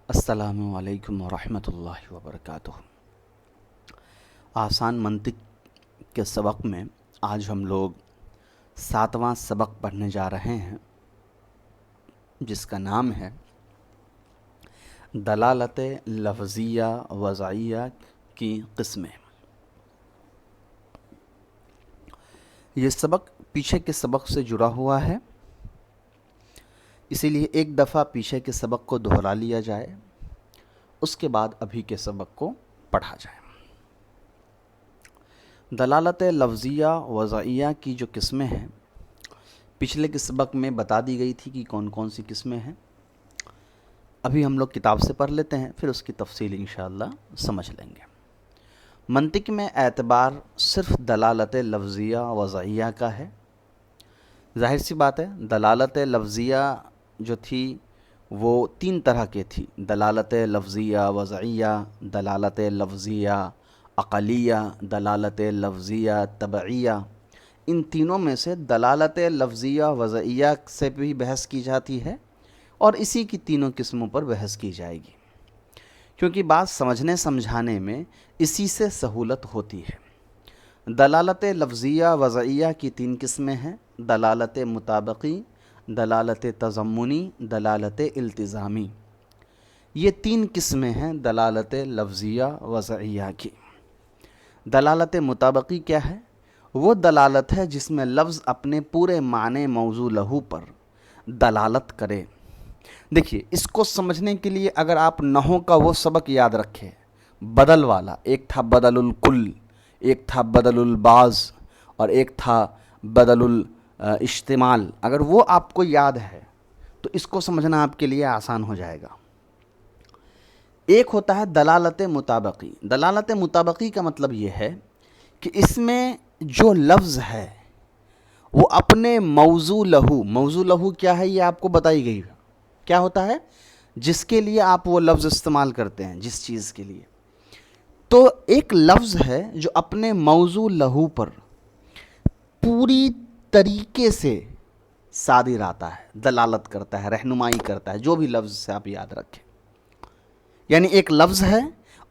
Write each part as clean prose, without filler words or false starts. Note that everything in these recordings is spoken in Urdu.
السلام علیکم ورحمۃ اللہ وبرکاتہ۔ آسان منطق کے سبق میں آج ہم لوگ 7واں سبق پڑھنے جا رہے ہیں، جس کا نام ہے دلالت لفظیہ وضعیہ کی قسمیں۔ یہ سبق پیچھے کے سبق سے جڑا ہوا ہے، اسی لیے ایک دفعہ پیچھے کے سبق کو دہرا لیا جائے، اس کے بعد ابھی کے سبق کو پڑھا جائے۔ دلالت لفظیہ وضعیہ کی جو قسمیں ہیں، پچھلے کے سبق میں بتا دی گئی تھی کہ کون کون سی قسمیں ہیں۔ ابھی ہم لوگ کتاب سے پڑھ لیتے ہیں، پھر اس کی تفصیل انشاءاللہ سمجھ لیں گے۔ منطق میں اعتبار صرف دلالت لفظیہ وضعیہ کا ہے۔ ظاہر سی بات ہے، دلالت لفظیہ جو تھی وہ 3 طرح کی تھی: دلالت لفظیہ وضعیہ، دلالت لفظیہ عقلیہ، دلالت لفظیہ تبعیہ۔ ان تینوں میں سے دلالت لفظیہ وضعیہ سے بھی بحث کی جاتی ہے، اور اسی کی تینوں قسموں پر بحث کی جائے گی، کیونکہ بات سمجھنے سمجھانے میں اسی سے سہولت ہوتی ہے۔ دلالت لفظیہ وضعیہ کی 3 قسمیں ہیں: دلالت مطابقی، دلالت تضمنی، دلالت التزامی۔ یہ 3 قسمیں ہیں دلالت لفظیہ وضعیہ کی۔ دلالت مطابقی کیا ہے؟ وہ دلالت ہے جس میں لفظ اپنے پورے معنی موضوع لہو پر دلالت کرے۔ دیکھیے، اس کو سمجھنے کے لیے اگر آپ نحو کا وہ سبق یاد رکھیں، بدل والا، ایک تھا بدل الکل، ایک تھا بدل البعض، اور ایک تھا بدل الاشتمال، اگر وہ آپ کو یاد ہے تو اس کو سمجھنا آپ کے لیے آسان ہو جائے گا۔ ایک ہوتا ہے دلالت مطابقی۔ دلالت مطابقی کا مطلب یہ ہے کہ اس میں جو لفظ ہے وہ اپنے موضوع لہو کیا ہے، یہ آپ کو بتائی گئی ہے۔ کیا ہوتا ہے؟ جس کے لیے آپ وہ لفظ استعمال کرتے ہیں، جس چیز کے لیے۔ تو ایک لفظ ہے جو اپنے موضوع لہو پر پوری طریقے سے صادر آتا ہے، دلالت کرتا ہے، رہنمائی کرتا ہے، جو بھی لفظ سے آپ یاد رکھیں۔ یعنی ایک لفظ ہے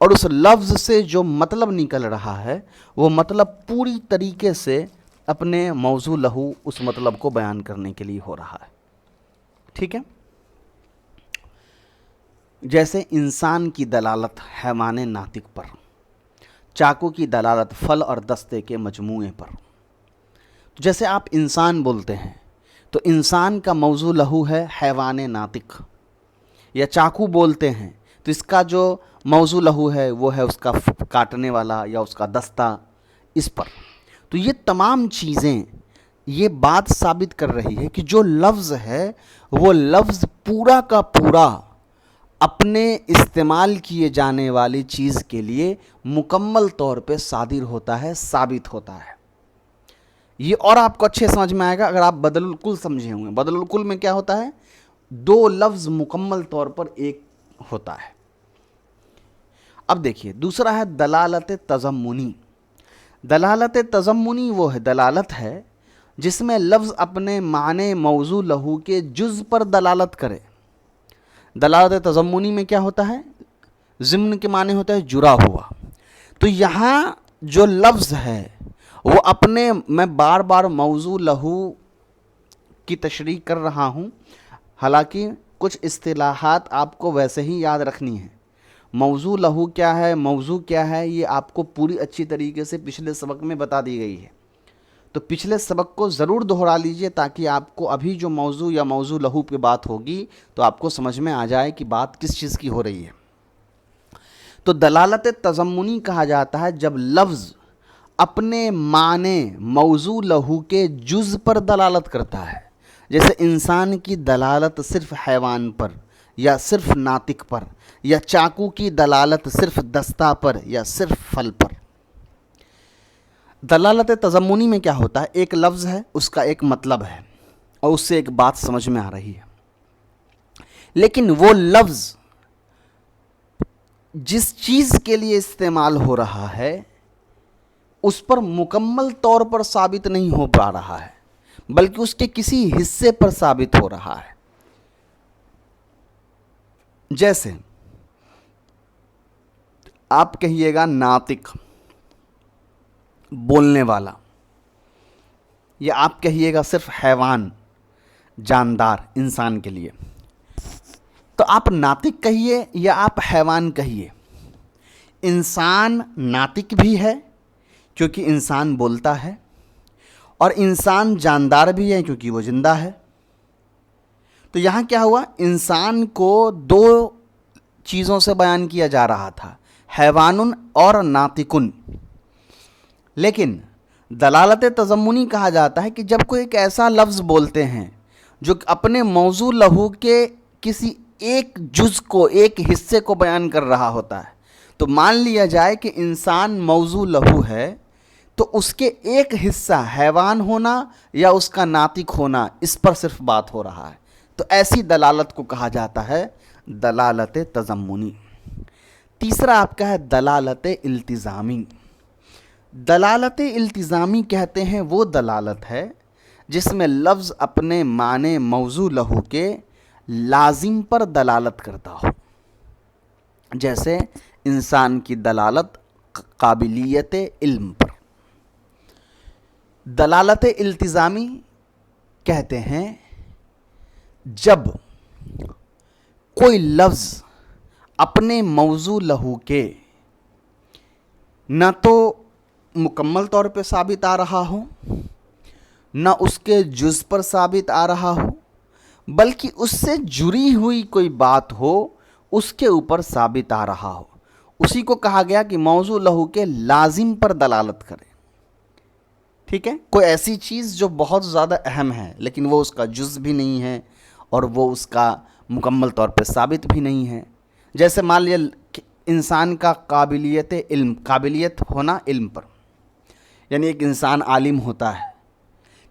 اور اس لفظ سے جو مطلب نکل رہا ہے وہ مطلب پوری طریقے سے اپنے موضوع لہو اس مطلب کو بیان کرنے کے لیے ہو رہا ہے۔ ٹھیک ہے؟ جیسے انسان کی دلالت حیوان ناطق پر، چاقو کی دلالت پھل اور دستے کے مجموعے پر۔ جیسے آپ انسان بولتے ہیں تو انسان کا موضوع لہو ہے حیوان ناطق، یا چاقو بولتے ہیں تو اس کا جو موضوع لہو ہے وہ ہے اس کا کاٹنے والا یا اس کا دستہ، اس پر۔ تو یہ تمام چیزیں یہ بات ثابت کر رہی ہے کہ جو لفظ ہے وہ لفظ پورا کا پورا اپنے استعمال کیے جانے والی چیز کے لیے مکمل طور پہ صادر ہوتا ہے، ثابت ہوتا ہے۔ یہ اور آپ کو اچھے سمجھ میں آئے گا اگر آپ بدل الکل سمجھے ہوئے۔ بدل الکل میں کیا ہوتا ہے؟ 2 لفظ مکمل طور پر ایک ہوتا ہے۔ اب دیکھیے، دوسرا ہے دلالت تضمنی۔ دلالت تضمنی وہ ہے دلالت ہے جس میں لفظ اپنے معنی موضوع لہو کے جز پر دلالت کرے۔ دلالت تضمنی میں کیا ہوتا ہے؟ ضمن کے معنی ہوتا ہے جڑا ہوا۔ تو یہاں جو لفظ ہے وہ اپنے، میں بار بار موضوع لہو کی تشریح کر رہا ہوں، حالانکہ کچھ اصطلاحات آپ کو ویسے ہی یاد رکھنی ہے۔ موضوع لہو کیا ہے، موضوع کیا ہے، یہ آپ کو پوری اچھی طریقے سے پچھلے سبق میں بتا دی گئی ہے۔ تو پچھلے سبق کو ضرور دہرا لیجئے تاکہ آپ کو ابھی جو موضوع یا موضوع لہو پہ بات ہوگی تو آپ کو سمجھ میں آ جائے کہ بات کس چیز کی ہو رہی ہے۔ تو دلالت تضمنی کہا جاتا ہے جب لفظ اپنے معنی موضوع لہو کے جز پر دلالت کرتا ہے۔ جیسے انسان کی دلالت صرف حیوان پر یا صرف ناطق پر، یا چاقو کی دلالت صرف دستہ پر یا صرف پھل پر۔ دلالت تضمنی میں کیا ہوتا ہے؟ ایک لفظ ہے، اس کا ایک مطلب ہے اور اس سے ایک بات سمجھ میں آ رہی ہے، لیکن وہ لفظ جس چیز کے لیے استعمال ہو رہا ہے اس پر مکمل طور پر ثابت نہیں ہو پا رہا ہے، بلکہ اس کے کسی حصے پر ثابت ہو رہا ہے۔ جیسے آپ کہیے گا ناطق، بولنے والا، یا آپ کہیے گا صرف حیوان، جاندار، انسان کے لیے. تو آپ ناطق کہیے یا آپ حیوان کہیے، انسان ناطق بھی ہے کیونکہ انسان بولتا ہے، اور انسان جاندار بھی ہے کیونکہ وہ زندہ ہے. تو یہاں کیا ہوا، انسان کو دو چیزوں سے بیان کیا جا رہا تھا، حیوان اور ناطقن. لیکن دلالت تضمنی کہا جاتا ہے کہ جب کوئی ایک ایسا لفظ بولتے ہیں جو اپنے موضوع لہو کے کسی ایک جز کو، ایک حصے کو بیان کر رہا ہوتا ہے. تو مان لیا جائے کہ انسان موضوع لہو ہے، تو اس کے ایک حصہ حیوان ہونا یا اس کا ناطق ہونا، اس پر صرف بات ہو رہا ہے. تو ایسی دلالت کو کہا جاتا ہے دلالت تضمنی. تیسرا آپ کا ہے دلالت التزامی. دلالت التزامی کہتے ہیں وہ دلالت ہے جس میں لفظ اپنے معنی موضوع لہو کے لازم پر دلالت کرتا ہو. جیسے انسان کی دلالت قابلیت علم پر. دلالت التزامی کہتے ہیں جب کوئی لفظ اپنے موضوع لہو کے نہ تو مکمل طور پہ ثابت آ رہا ہو، نہ اس کے جز پر ثابت آ رہا ہو، بلکہ اس سے جڑی ہوئی کوئی بات ہو اس کے اوپر ثابت آ رہا ہو، اسی کو کہا گیا کہ موضوع لہو کے لازم پر دلالت کرے. ٹھیک ہے، کوئی ایسی چیز جو بہت زیادہ اہم ہے لیکن وہ اس کا جز بھی نہیں ہے اور وہ اس کا مکمل طور پہ ثابت بھی نہیں ہے. جیسے مان لیا انسان کا قابلیت علم، قابلیت ہونا علم پر، یعنی ایک انسان عالم ہوتا ہے،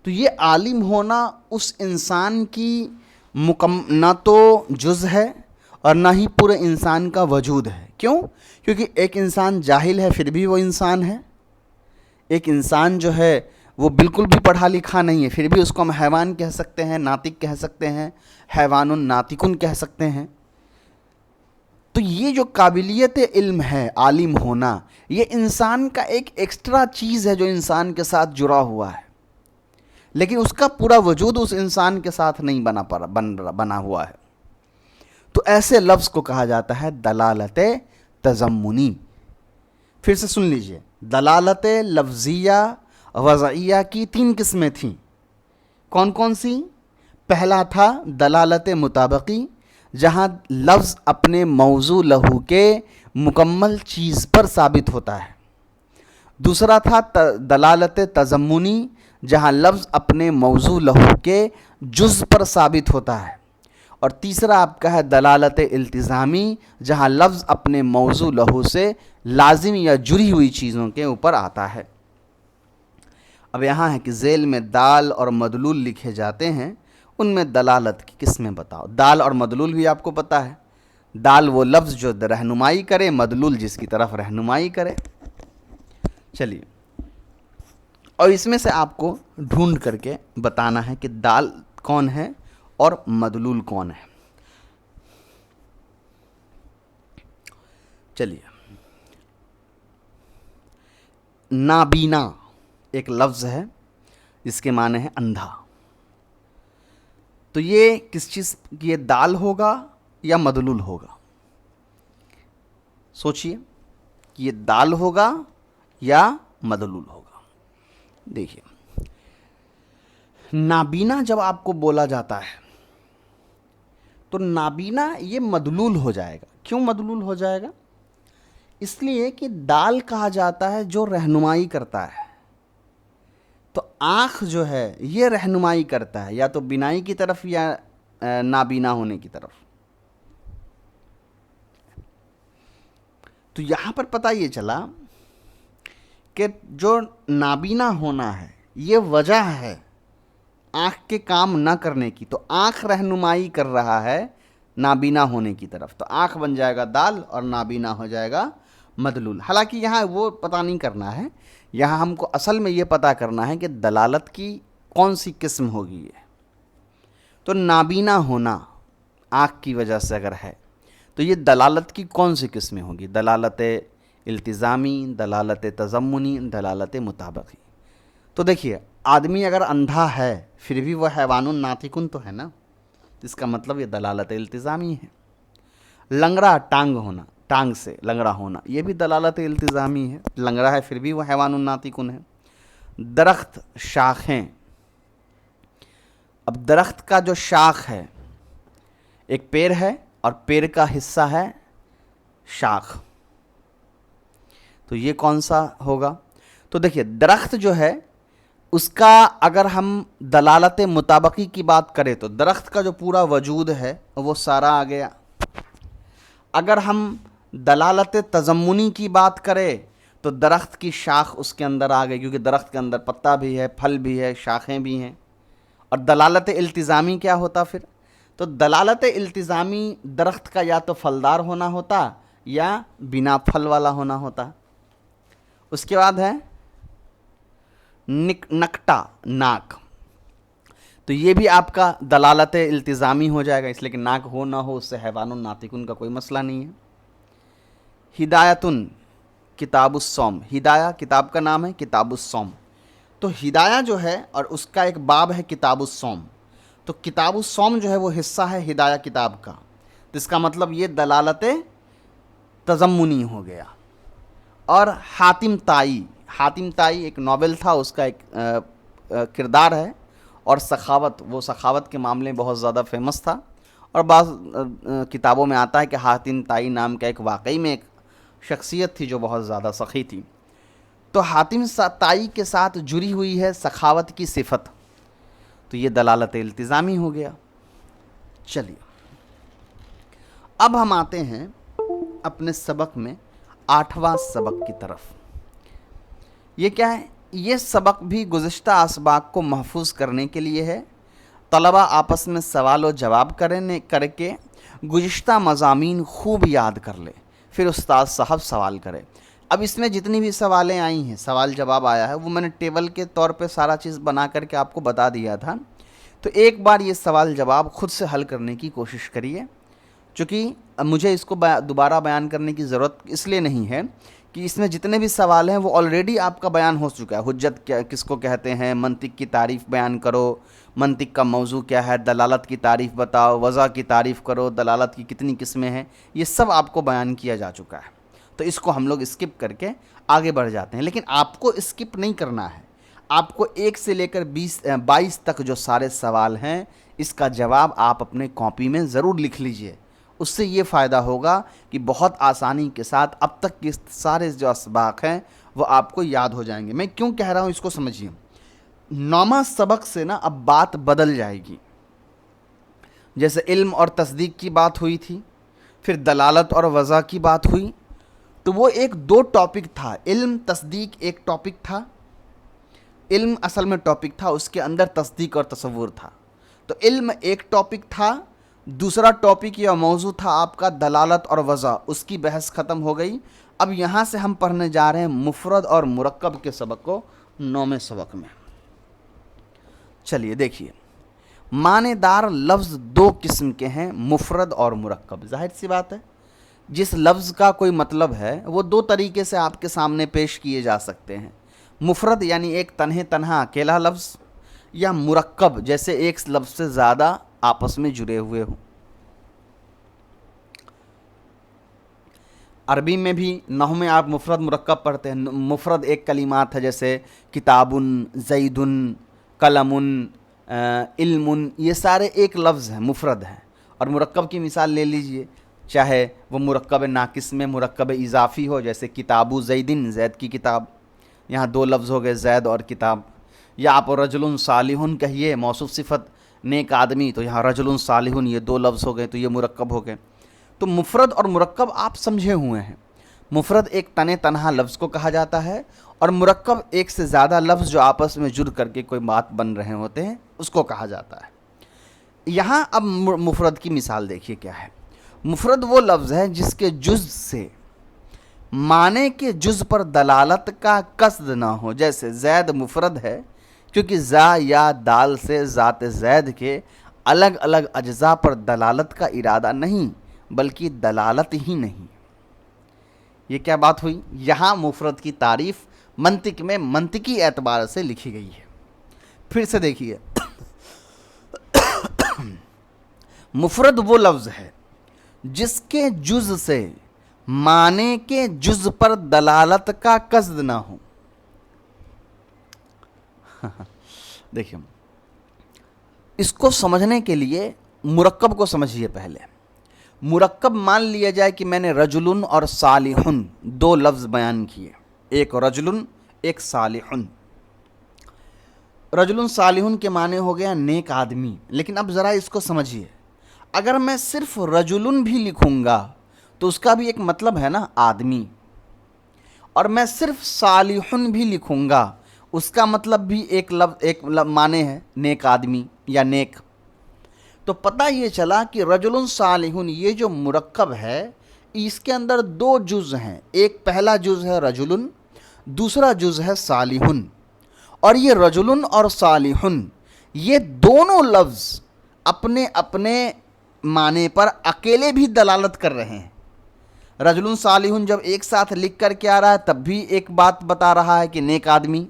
تو یہ عالم ہونا اس انسان کی نہ تو جز ہے اور نہ ہی پورے انسان کا وجود ہے. کیوں؟ کیونکہ ایک انسان جاہل ہے پھر بھی وہ انسان ہے. ایک انسان جو ہے وہ بالکل بھی پڑھا لکھا نہیں ہے، پھر بھی اس کو ہم حیوان کہہ سکتے ہیں، ناطق کہہ سکتے ہیں، حیوان ناطقن کہہ سکتے ہیں. تو یہ جو قابلیت علم ہے، عالم ہونا، یہ انسان کا ایک ایکسٹرا چیز ہے جو انسان کے ساتھ جڑا ہوا ہے، لیکن اس کا پورا وجود اس انسان کے ساتھ نہیں بنا ہوا ہے. تو ایسے لفظ کو کہا جاتا ہے دلالت تضمنی. پھر سے سن لیجئے، دلالت لفظیہ وضعیہ کی 3 قسمیں تھیں. کون کون سی؟ پہلا تھا دلالت مطابقی، جہاں لفظ اپنے موضوع لہو کے مکمل چیز پر ثابت ہوتا ہے. دوسرا تھا دلالت تضمنی، جہاں لفظ اپنے موضوع لہو کے جز پر ثابت ہوتا ہے. اور تیسرا آپ کا ہے دلالت التزامی، جہاں لفظ اپنے موضوع لہو سے لازم یا جڑی ہوئی چیزوں کے اوپر آتا ہے. اب یہاں ہے کہ ذیل میں دال اور مدلول لکھے جاتے ہیں، ان میں دلالت کی قسمیں بتاؤ. دال اور مدلول بھی آپ کو پتہ ہے، دال وہ لفظ جو رہنمائی کرے، مدلول جس کی طرف رہنمائی کرے. چلیے، اور اس میں سے آپ کو ڈھونڈ کر کے بتانا ہے کہ دال کون ہے اور مدلول کون ہے. چلیے، نابینا ایک لفظ ہے جس کے معنی ہے اندھا. تو یہ کس چیز کی، یہ دال ہوگا یا مدلول ہوگا؟ سوچئے کہ یہ دال ہوگا یا مدلول ہوگا. دیکھیے، نابینا جب آپ کو بولا جاتا ہے تو نابینا یہ مدلول ہو جائے گا. کیوں مدلول ہو جائے گا؟ اس لیے کہ دال کہا جاتا ہے جو رہنمائی کرتا ہے. تو آنکھ جو ہے یہ رہنمائی کرتا ہے یا تو بینائی کی طرف یا نابینا ہونے کی طرف. تو یہاں پر پتہ یہ چلا کہ جو نابینا ہونا ہے یہ وجہ ہے آنکھ کے کام نہ کرنے کی. تو آنکھ رہنمائی کر رہا ہے نابینا ہونے کی طرف، تو آنکھ بن جائے گا دال اور نابینا ہو جائے گا مدلول. حالانکہ یہاں وہ پتہ نہیں کرنا ہے، یہاں ہم کو اصل میں یہ پتہ کرنا ہے کہ دلالت کی کون سی قسم ہوگی. یہ تو نابینا ہونا آنکھ کی وجہ سے اگر ہے تو یہ دلالت کی کون سی قسمیں ہوگی؟ دلالت التزامی، دلالت تضمنی، دلالت مطابقی۔ تو دیکھیے، آدمی اگر اندھا ہے پھر بھی وہ حیوان ناطقن تو ہے نا، اس کا مطلب یہ دلالت التزامی ہے۔ لنگڑا، ٹانگ ہونا، ٹانگ سے لنگڑا ہونا، یہ بھی دلالت التزامی ہے، لنگڑا ہے پھر بھی وہ حیوان ناطقن ہے۔ درخت، شاخیں، اب درخت کا جو شاخ ہے، ایک پیڑ ہے اور پیڑ کا حصہ ہے شاخ، تو یہ کون سا ہوگا؟ تو دیکھیے، درخت جو ہے اس کا اگر ہم دلالت مطابقی کی بات کریں تو درخت کا جو پورا وجود ہے وہ سارا آ گیا۔ اگر ہم دلالت تضمنی کی بات کریں تو درخت کی شاخ اس کے اندر آ گئی، کیونکہ درخت کے اندر پتا بھی ہے، پھل بھی ہے، شاخیں بھی ہیں۔ اور دلالت التزامی کیا ہوتا پھر؟ تو دلالت التزامی درخت کا یا تو پھلدار ہونا ہوتا یا بنا پھل والا ہونا ہوتا۔ اس کے بعد ہے نکٹا، ناک، تو یہ بھی آپ کا دلالت التزامی ہو جائے گا، اس لیے کہ ناک ہو نہ ہو اس سے حیوان ناطقن کا کوئی مسئلہ نہیں ہے۔ ہدایتن، کتاب الصوم، ہدایہ کتاب کا نام ہے، کتاب الصوم، تو ہدایہ جو ہے اور اس کا ایک باب ہے کتاب الصوم، تو کتاب الصوم جو ہے وہ حصہ ہے ہدایہ کتاب کا، تو اس کا مطلب یہ دلالت تضمنی ہو گیا۔ اور حاتم طائی، حاتم طائی ایک ناول تھا، اس کا ایک کردار ہے، اور سخاوت، وہ سخاوت کے معاملے میں بہت زیادہ فیمس تھا، اور بعض کتابوں میں آتا ہے کہ حاتم طائی نام کا ایک واقعی میں ایک شخصیت تھی جو بہت زیادہ سخی تھی، تو حاتم طائی کے ساتھ جڑی ہوئی ہے سخاوت کی صفت، تو یہ دلالت التزامی ہو گیا۔ چلیے اب ہم آتے ہیں اپنے سبق میں 8واں سبق کی طرف۔ یہ کیا ہے؟ یہ سبق بھی گزشتہ اسباق کو محفوظ کرنے کے لیے ہے۔ طلبہ آپس میں سوال و جواب کر کے گزشتہ مضامین خوب یاد کر لے، پھر استاد صاحب سوال کرے۔ اب اس میں جتنی بھی سوالیں آئی ہیں، سوال جواب آیا ہے، وہ میں نے ٹیبل کے طور پہ سارا چیز بنا کر کے آپ کو بتا دیا تھا، تو ایک بار یہ سوال جواب خود سے حل کرنے کی کوشش کریے، چونکہ مجھے اس کو دوبارہ بیان کرنے کی ضرورت اس لیے نہیں ہے کہ اس میں جتنے بھی سوال ہیں وہ آلریڈی آپ کا بیان ہو چکا ہے۔ حجت کس کو کہتے ہیں، منطق کی تعریف بیان کرو، منطق کا موضوع کیا ہے، دلالت کی تعریف بتاؤ، وضع کی تعریف کرو، دلالت کی کتنی قسمیں ہیں، یہ سب آپ کو بیان کیا جا چکا ہے، تو اس کو ہم لوگ اسکپ کر کے آگے بڑھ جاتے ہیں۔ لیکن آپ کو اسکپ نہیں کرنا ہے، آپ کو 1 سے لے کر 22 تک جو سارے سوال ہیں اس کا جواب آپ اپنے کاپی میں ضرور لکھ لیجئے، اس سے یہ فائدہ ہوگا کہ بہت آسانی کے ساتھ اب تک کے سارے جو اسباق ہیں وہ آپ کو یاد ہو جائیں گے۔ میں کیوں کہہ رہا ہوں اس کو سمجھیے، 9واں سبق سے نا اب بات بدل جائے گی۔ جیسے علم اور تصدیق کی بات ہوئی تھی، پھر دلالت اور وضع کی بات ہوئی، تو وہ ایک 2 ٹاپک تھا، علم تصدیق ایک ٹاپک تھا، علم اصل میں ٹاپک تھا، اس کے اندر تصدیق اور تصور تھا، تو علم ایک ٹاپک تھا، دوسرا ٹاپک یا موضوع تھا آپ کا دلالت اور وضع، اس کی بحث ختم ہو گئی۔ اب یہاں سے ہم پڑھنے جا رہے ہیں مفرد اور مرکب کے سبق کو 9ویں سبق میں۔ چلیے دیکھیے، معنی دار لفظ 2 قسم کے ہیں، مفرد اور مرکب۔ ظاہر سی بات ہے، جس لفظ کا کوئی مطلب ہے وہ 2 طریقے سے آپ کے سامنے پیش کیے جا سکتے ہیں، مفرد یعنی ایک تنہا اکیلا لفظ، یا مرکب جیسے ایک لفظ سے زیادہ آپس میں جڑے ہوئے ہوں۔ عربی میں بھی نحو میں آپ مفرد مرکب پڑھتے ہیں، مفرد ایک کلمات ہے جیسے کتابن، زیدن، قلمن، علم، یہ سارے ایک لفظ ہیں، مفرد ہیں۔ اور مرکب کی مثال لے لیجئے، چاہے وہ مرکب ناقص میں مرکب اضافی ہو، جیسے کتاب زیدن، زید کی کتاب، یہاں 2 لفظ ہو گئے، زید اور کتاب، یا آپ رجل صالح کہیے، موصوف صفت نیک آدمی، تو یہاں رجل صالح، یہ 2 لفظ ہو گئے، تو یہ مرکب ہو گئے۔ تو مفرد اور مرکب آپ سمجھے ہوئے ہیں، مفرد ایک تنہا لفظ کو کہا جاتا ہے، اور مرکب ایک سے زیادہ لفظ جو آپس میں جڑ کر کے کوئی بات بن رہے ہوتے ہیں اس کو کہا جاتا ہے۔ یہاں اب مفرد کی مثال دیکھیے کیا ہے۔ مفرد وہ لفظ ہے جس کے جز سے معنی کے جز پر دلالت کا قصد نہ ہو، جیسے زید مفرد ہے کیونکہ زا یا دال سے ذات زید کے الگ الگ اجزاء پر دلالت کا ارادہ نہیں بلکہ دلالت ہی نہیں۔ یہ کیا بات ہوئی؟ یہاں مفرد کی تعریف منطق میں منطقی اعتبار سے لکھی گئی ہے. پھر سے دیکھیے، مفرد وہ لفظ ہے جس کے جز سے معنی کے جز پر دلالت کا قصد نہ ہو. دیکھیں، اس کو سمجھنے کے لیے مرکب کو سمجھیے. پہلے مرکب مان لیا جائے کہ میں نے رجلن اور صالحن دو لفظ بیان کیے، ایک رجلن ایک صالحن. رجلن صالحن کے معنی ہو گیا نیک آدمی. لیکن اب ذرا اس کو سمجھیے، اگر میں صرف رجلن بھی لکھوں گا تو اس کا بھی ایک مطلب ہے نا، آدمی. اور میں صرف صالحن بھی لکھوں گا اس کا مطلب بھی ایک معنی ہے، نیک آدمی یا نیک. تو پتہ یہ چلا کہ رجل صالحن یہ جو مرکب ہے اس کے اندر دو جز ہیں. ایک پہلا جز ہے رجل، دوسرا جز ہے صالحن. اور یہ رجل اور صالحن یہ دونوں لفظ اپنے اپنے معنی پر اکیلے بھی دلالت کر رہے ہیں. رجل صالحن جب ایک ساتھ لکھ کر کے آ رہا ہے تب بھی ایک بات بتا رہا ہے کہ نیک آدمی،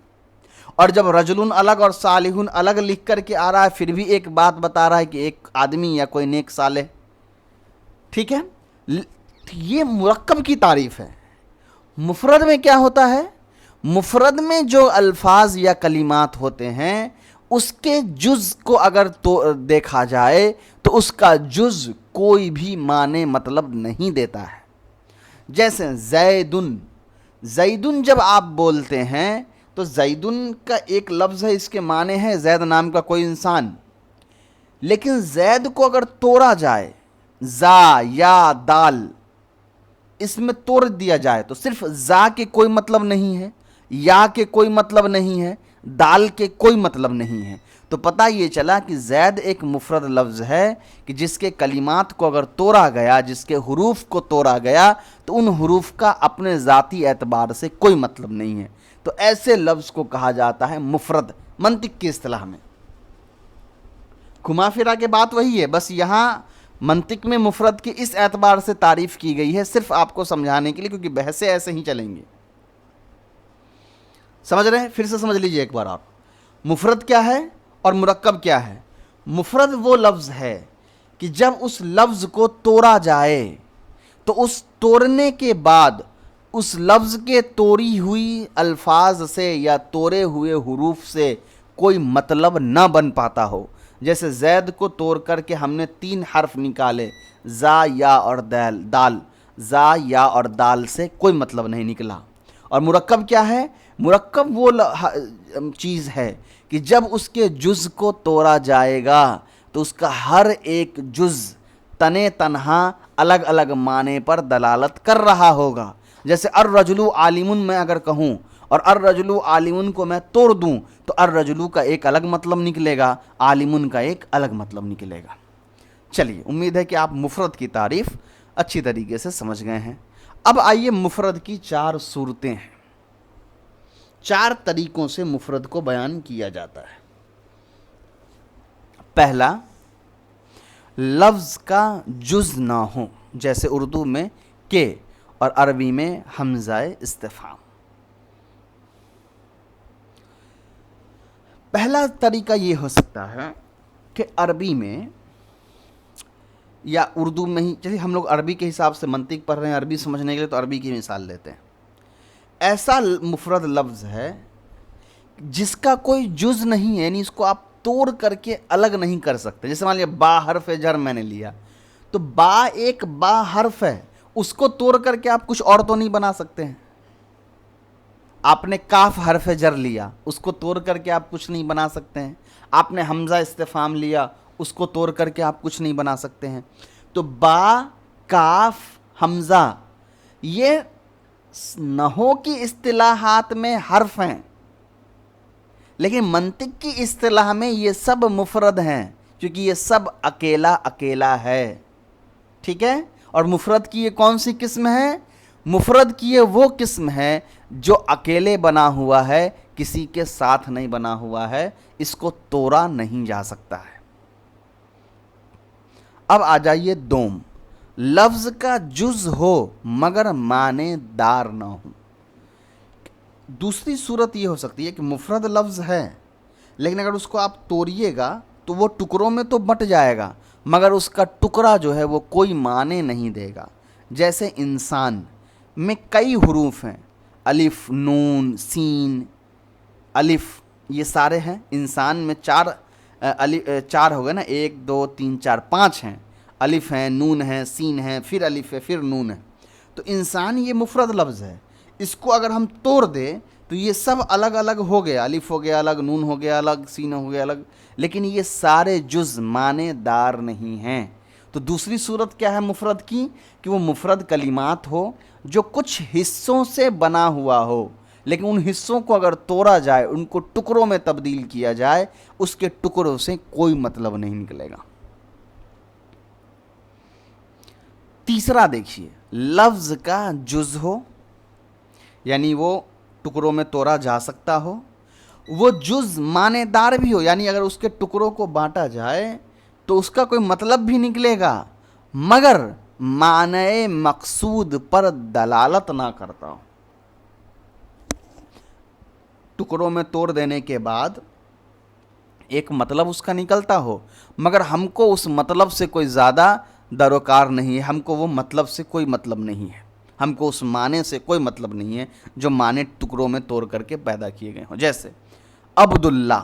اور جب رجل الگ اور صالحن الگ لکھ کر کے آ رہا ہے پھر بھی ایک بات بتا رہا ہے کہ ایک آدمی یا کوئی نیک صالح. ٹھیک ہے، یہ مرکب کی تعریف ہے. مفرد میں کیا ہوتا ہے؟ مفرد میں جو الفاظ یا کلمات ہوتے ہیں اس کے جز کو اگر تو دیکھا جائے تو اس کا جز کوئی بھی معنی مطلب نہیں دیتا ہے. جیسے زیدن، زیدن جب آپ بولتے ہیں تو زیدن کا ایک لفظ ہے، اس کے معنی ہے زید نام کا کوئی انسان. لیکن زید کو اگر توڑا جائے، زا یا دال اس میں توڑ دیا جائے تو صرف زا کے کوئی مطلب نہیں ہے، یا کے کوئی مطلب نہیں ہے، دال کے کوئی مطلب نہیں ہے. تو پتہ یہ چلا کہ زید ایک مفرد لفظ ہے کہ جس کے کلمات کو اگر توڑا گیا، جس کے حروف کو توڑا گیا تو ان حروف کا اپنے ذاتی اعتبار سے کوئی مطلب نہیں ہے. تو ایسے لفظ کو کہا جاتا ہے مفرد منطق کی اصطلاح میں. گھما پھرا کے بات وہی ہے، بس یہاں منطق میں مفرد کی اس اعتبار سے تعریف کی گئی ہے صرف آپ کو سمجھانے کے لیے، کیونکہ بحثیں ایسے ہی چلیں گے. سمجھ رہے ہیں؟ پھر سے سمجھ لیجئے ایک بار آپ، مفرد کیا ہے اور مرکب کیا ہے. مفرد وہ لفظ ہے کہ جب اس لفظ کو توڑا جائے تو اس توڑنے کے بعد اس لفظ کے توڑی ہوئی الفاظ سے یا توڑے ہوئے حروف سے کوئی مطلب نہ بن پاتا ہو. جیسے زید کو توڑ کر کے ہم نے 3 حرف نکالے، زا یا اور دال. زا یا اور دال سے کوئی مطلب نہیں نکلا. اور مرکب کیا ہے؟ مرکب وہ چیز ہے کہ جب اس کے جز کو توڑا جائے گا تو اس کا ہر ایک جز تنے تنہا الگ الگ معنی پر دلالت کر رہا ہوگا. جیسے الرجل عالم میں اگر کہوں اور الرجل عالم کو میں توڑ دوں تو الرجل کا ایک الگ مطلب نکلے گا، عالم کا ایک الگ مطلب نکلے گا. چلیے، امید ہے کہ آپ مفرد کی تعریف اچھی طریقے سے سمجھ گئے ہیں. اب آئیے مفرد کی 4 صورتیں ہیں. 4 طریقوں سے مفرد کو بیان کیا جاتا ہے. پہلا، لفظ کا جز نہ ہو، جیسے اردو میں کہ اور عربی میں حمزہ استفہام. پہلا طریقہ یہ ہو سکتا ہے کہ عربی میں یا اردو میں ہی، چلیے ہم لوگ عربی کے حساب سے منطق پڑھ رہے ہیں، عربی سمجھنے کے لیے تو عربی کی مثال لیتے ہیں. ایسا مفرد لفظ ہے جس کا کوئی جز نہیں ہے، یعنی اس کو آپ توڑ کر کے الگ نہیں کر سکتے. جیسے مان لیا با حرف جر میں نے لیا تو با ایک با حرف ہے، اس کو توڑ کر کے آپ کچھ اور تو نہیں بنا سکتے ہیں. آپ نے کاف حرف جر لیا، اس کو توڑ کر کے آپ کچھ نہیں بنا سکتے ہیں. آپ نے حمزہ استفہام لیا، اس کو توڑ کر کے آپ کچھ نہیں بنا سکتے ہیں. تو با، کاف، حمزہ یہ نحو کی اصطلاحات میں حرف ہیں، لیکن منطق کی اصطلاح میں یہ سب مفرد ہیں کیونکہ یہ سب اکیلا اکیلا ہے. ٹھیک ہے؟ اور مفرد کی یہ کون سی قسم ہے؟ مفرد کی یہ وہ قسم ہے جو اکیلے بنا ہوا ہے، کسی کے ساتھ نہیں بنا ہوا ہے، اس کو توڑا نہیں جا سکتا ہے. اب آ جائیے دوم. لفظ کا جز ہو مگر معنی دار نہ ہو. دوسری صورت یہ ہو سکتی ہے کہ مفرد لفظ ہے لیکن اگر اس کو آپ توڑیے گا تو وہ ٹکڑوں میں تو بٹ جائے گا مگر اس کا ٹکڑا جو ہے وہ کوئی معنی نہیں دے گا. جیسے انسان میں کئی حروف ہیں، الف، نون، سین، الف، یہ سارے ہیں. انسان میں چار ہو گئے نا، 1 2 3 4 5 ہیں. الف ہیں، نون ہیں، سین ہیں، پھر الف ہے، پھر نون ہے. تو انسان یہ مفرد لفظ ہے. اس کو اگر ہم توڑ دیں تو یہ سب الگ الگ ہو گیا، الف ہو گیا الگ، نون ہو گیا الگ، سین ہو گیا الگ، لیکن یہ سارے جز معنی دار نہیں ہیں. تو دوسری صورت کیا ہے مفرد کی؟ کہ وہ مفرد کلمات ہو جو کچھ حصوں سے بنا ہوا ہو، لیکن ان حصوں کو اگر توڑا جائے، ان کو ٹکڑوں میں تبدیل کیا جائے، اس کے ٹکڑوں سے کوئی مطلب نہیں نکلے گا. تیسرا دیکھیے، لفظ کا جز ہو، یعنی وہ ٹکڑوں میں توڑا جا سکتا ہو، وہ جز معنی دار بھی ہو، یعنی اگر اس کے ٹکڑوں کو بانٹا جائے تو اس کا کوئی مطلب بھی نکلے گا مگر معنی مقصود پر دلالت نہ کرتا ہو. ٹکڑوں میں توڑ دینے کے بعد ایک مطلب اس کا نکلتا ہو مگر ہم کو اس مطلب سے کوئی زیادہ دروکار نہیں ہے، ہم کو وہ مطلب سے کوئی مطلب نہیں ہے، ہم کو اس معنی سے کوئی مطلب نہیں ہے جو معنی ٹکڑوں میں توڑ کر کے پیدا کیے گئے ہوں. جیسے عبداللہ،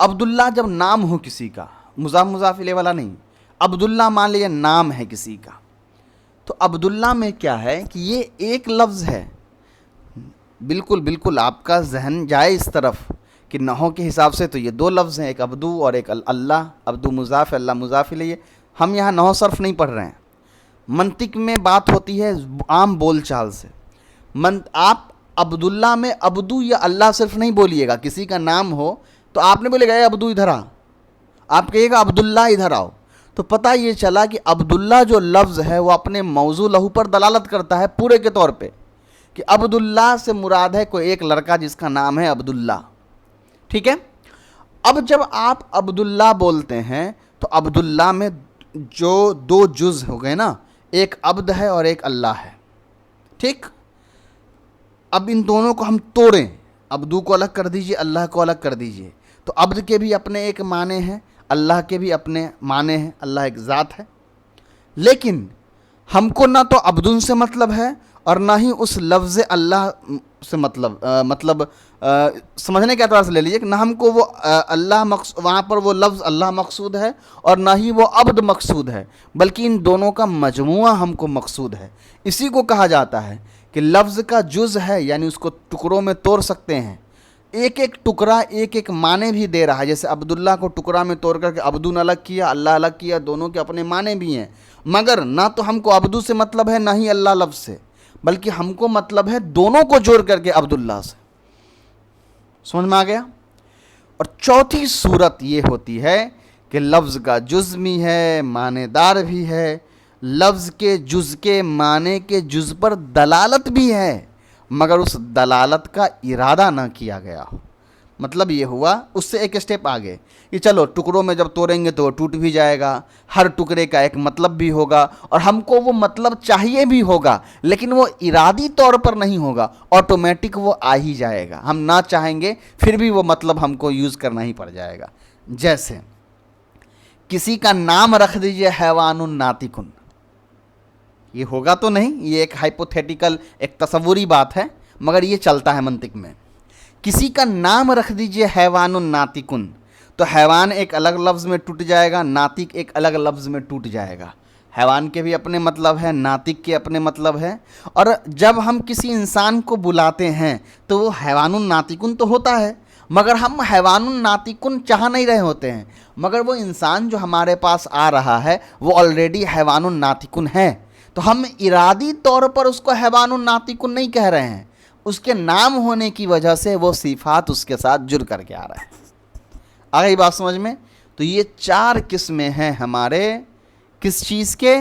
عبداللہ جب نام ہو کسی کا، مضاف الیہ والا نہیں، عبداللہ مان لیجیے نام ہے کسی کا، تو عبداللہ میں کیا ہے کہ یہ ایک لفظ ہے. بالکل آپ کا ذہن جائے اس طرف کہ نحو کے حساب سے تو یہ 2 لفظ ہیں، ایک عبدو اور ایک اللہ. عبدو مضاف، اللہ مضاف الیہ. ہم یہاں نحو صرف نہیں پڑھ رہے ہیں، منطق میں بات ہوتی ہے عام بول چال سے. آپ عبداللہ میں عبدو یا اللہ صرف نہیں بولیے گا. کسی کا نام ہو تو آپ نے بولے گا اے عبدو ادھر آ، آپ کہیے گا عبداللہ ادھر آؤ. تو پتہ یہ چلا کہ عبداللہ جو لفظ ہے وہ اپنے موضوع لہو پر دلالت کرتا ہے پورے کے طور پہ، کہ عبداللہ سے مراد ہے کوئی ایک لڑکا جس کا نام ہے عبداللہ. ٹھیک ہے. اب جب آپ عبداللہ بولتے ہیں تو عبداللہ میں جو 2 جز ہو گئے نا، ایک عبد ہے اور ایک اللہ ہے. ٹھیک. اب ان دونوں کو ہم توڑیں، عبدو کو الگ کر دیجئے، اللہ کو الگ کر دیجئے، تو عبد کے بھی اپنے ایک معنی ہیں، اللہ کے بھی اپنے معنی ہیں. اللہ ایک ذات ہے، لیکن ہم کو نہ تو عبدن سے مطلب ہے اور نہ ہی اس لفظ اللہ سے مطلب سمجھنے کے اعتبار سے لے لیجیے کہ نہ ہم کو وہ اللہ وہاں پر وہ لفظ اللہ مقصود ہے اور نہ ہی وہ عبد مقصود ہے، بلکہ ان دونوں کا مجموعہ ہم کو مقصود ہے. اسی کو کہا جاتا ہے کہ لفظ کا جز ہے، یعنی اس کو ٹکڑوں میں توڑ سکتے ہیں. ایک ایک ٹکڑا ایک ایک معنی بھی دے رہا ہے. جیسے عبداللہ کو ٹکڑا میں توڑ کر کے عبدون الگ کیا، اللہ الگ کیا، دونوں کے اپنے معنی بھی ہیں، مگر نہ تو ہم کو عبدو سے مطلب ہے نہ ہی اللہ لفظ سے، بلکہ ہم کو مطلب ہے دونوں کو جوڑ کر کے عبداللہ سے. سمجھ میں آ گیا؟ اور چوتھی صورت یہ ہوتی ہے کہ لفظ کا جز بھی ہے، معنی دار بھی ہے، لفظ کے جز کے معنی کے جز پر دلالت بھی ہے مگر اس دلالت کا ارادہ نہ کیا گیا ہو. مطلب یہ ہوا اس سے ایک اسٹیپ آگے کہ چلو ٹکڑوں میں جب توڑیں گے تو وہ ٹوٹ بھی جائے گا، ہر ٹکڑے کا ایک مطلب بھی ہوگا اور ہم کو وہ مطلب چاہیے بھی ہوگا، لیکن وہ ارادی طور پر نہیں ہوگا، آٹومیٹک وہ آ ہی جائے گا. ہم نہ چاہیں گے پھر بھی وہ مطلب ہم کو یوز کرنا ہی پڑ جائے گا. جیسے کسی کا نام رکھ دیجئے حیوان ناطقن، یہ ہوگا تو نہیں، یہ ایک ہائپوتھیٹیکل ایک تصوری بات ہے مگر یہ چلتا ہے منطق میں. کسی کا نام رکھ دیجئے حیوان ناطقن، تو حیوان ایک الگ لفظ میں ٹوٹ جائے گا، ناطق ایک الگ لفظ میں ٹوٹ جائے گا. حیوان کے بھی اپنے مطلب ہے، ناطق کے اپنے مطلب ہے. اور جب ہم کسی انسان کو بلاتے ہیں تو وہ حیوان ناطقن تو ہوتا ہے مگر ہم حیوان ناطقن چاہ نہیں رہے ہوتے ہیں، مگر وہ انسان جو ہمارے پاس آ رہا ہے وہ آلریڈی حیوان ناطقن ہے، تو ہم ارادی طور پر اس کو حیوان ناطقن نہیں کہہ رہے ہیں، اس کے نام ہونے کی وجہ سے وہ صفات اس کے ساتھ جڑ کر کے آ رہے ہیں. آ گئی بات سمجھ میں؟ تو یہ 4 قسمیں ہیں ہمارے کس چیز کے؟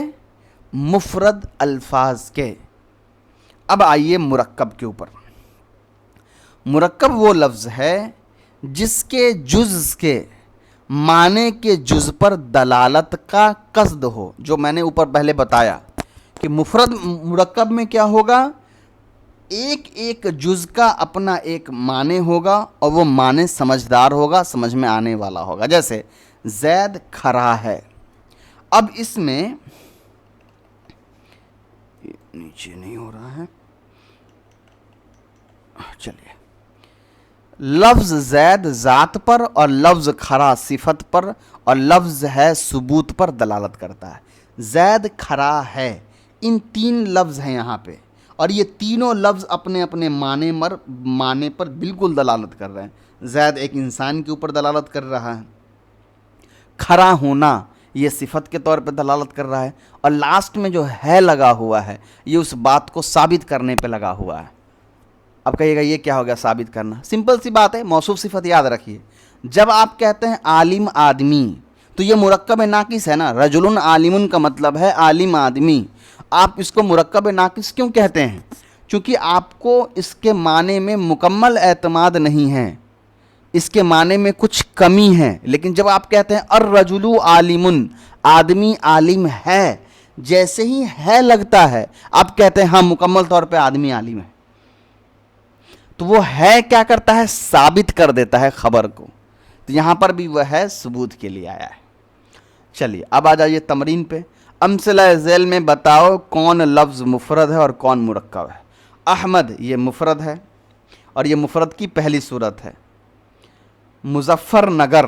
مفرد الفاظ کے. اب آئیے مرکب کے اوپر. مرکب وہ لفظ ہے جس کے جز کے معنی کے جز پر دلالت کا قصد ہو. جو میں نے اوپر پہلے بتایا کہ مفرد مرکب میں کیا ہوگا, ایک ایک جز کا اپنا ایک معنی ہوگا اور وہ معنی سمجھدار ہوگا, سمجھ میں آنے والا ہوگا. جیسے زید کھڑا ہے. اب اس میں نیچے نہیں ہو رہا ہے, چلیے. لفظ زید ذات پر اور لفظ کھڑا صفت پر اور لفظ ہے ثبوت پر دلالت کرتا ہے. زید کھڑا ہے, ان تین لفظ ہیں یہاں پہ, اور یہ تینوں لفظ اپنے اپنے معنی پر بالکل دلالت کر رہے ہیں. زید ایک انسان کے اوپر دلالت کر رہا ہے, کھڑا ہونا یہ صفت کے طور پہ دلالت کر رہا ہے, اور لاسٹ میں جو ہے لگا ہوا ہے یہ اس بات کو ثابت کرنے پہ لگا ہوا ہے. اب کہیے گا یہ کیا ہو گیا ثابت کرنا؟ سمپل سی بات ہے, موصوف صفت یاد رکھیے. جب آپ کہتے ہیں عالم آدمی تو یہ مرکب ناقص ہے نا. رجل عالم کا مطلب ہے عالم آدمی. آپ اس کو مرکب ناقص کیوں کہتے ہیں؟ چونکہ آپ کو اس کے معنی میں مکمل اعتماد نہیں ہے, اس کے معنی میں کچھ کمی ہے. لیکن جب آپ کہتے ہیں الرجل عالم, آدمی عالم ہے, جیسے ہی ہے لگتا ہے آپ کہتے ہیں ہاں مکمل طور پہ آدمی عالم ہے, تو وہ ہے کیا کرتا ہے؟ ثابت کر دیتا ہے خبر کو. تو یہاں پر بھی وہ ہے ثبوت کے لیے آیا ہے. چلیے اب آ جائیے تمرین پہ. امثلہ ذیل میں بتاؤ کون لفظ مفرد ہے اور کون مرکب ہے. احمد یہ مفرد ہے اور یہ مفرد کی پہلی صورت ہے. مظفر نگر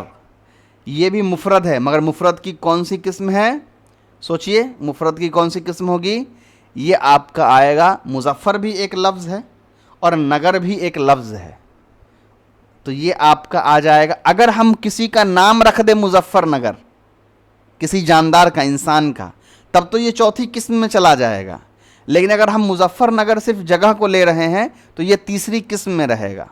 یہ بھی مفرد ہے, مگر مفرد کی کون سی قسم ہے؟ سوچئے مفرد کی کون سی قسم ہوگی؟ یہ آپ کا آئے گا, مظفر بھی ایک لفظ ہے اور نگر بھی ایک لفظ ہے, تو یہ آپ کا آ جائے گا. اگر ہم کسی کا نام رکھ دیں مظفر نگر, کسی جاندار کا, انسان کا, تب تو یہ چوتھی قسم میں چلا جائے گا. لیکن اگر ہم مظفر نگر صرف جگہ کو لے رہے ہیں تو یہ تیسری قسم میں رہے گا.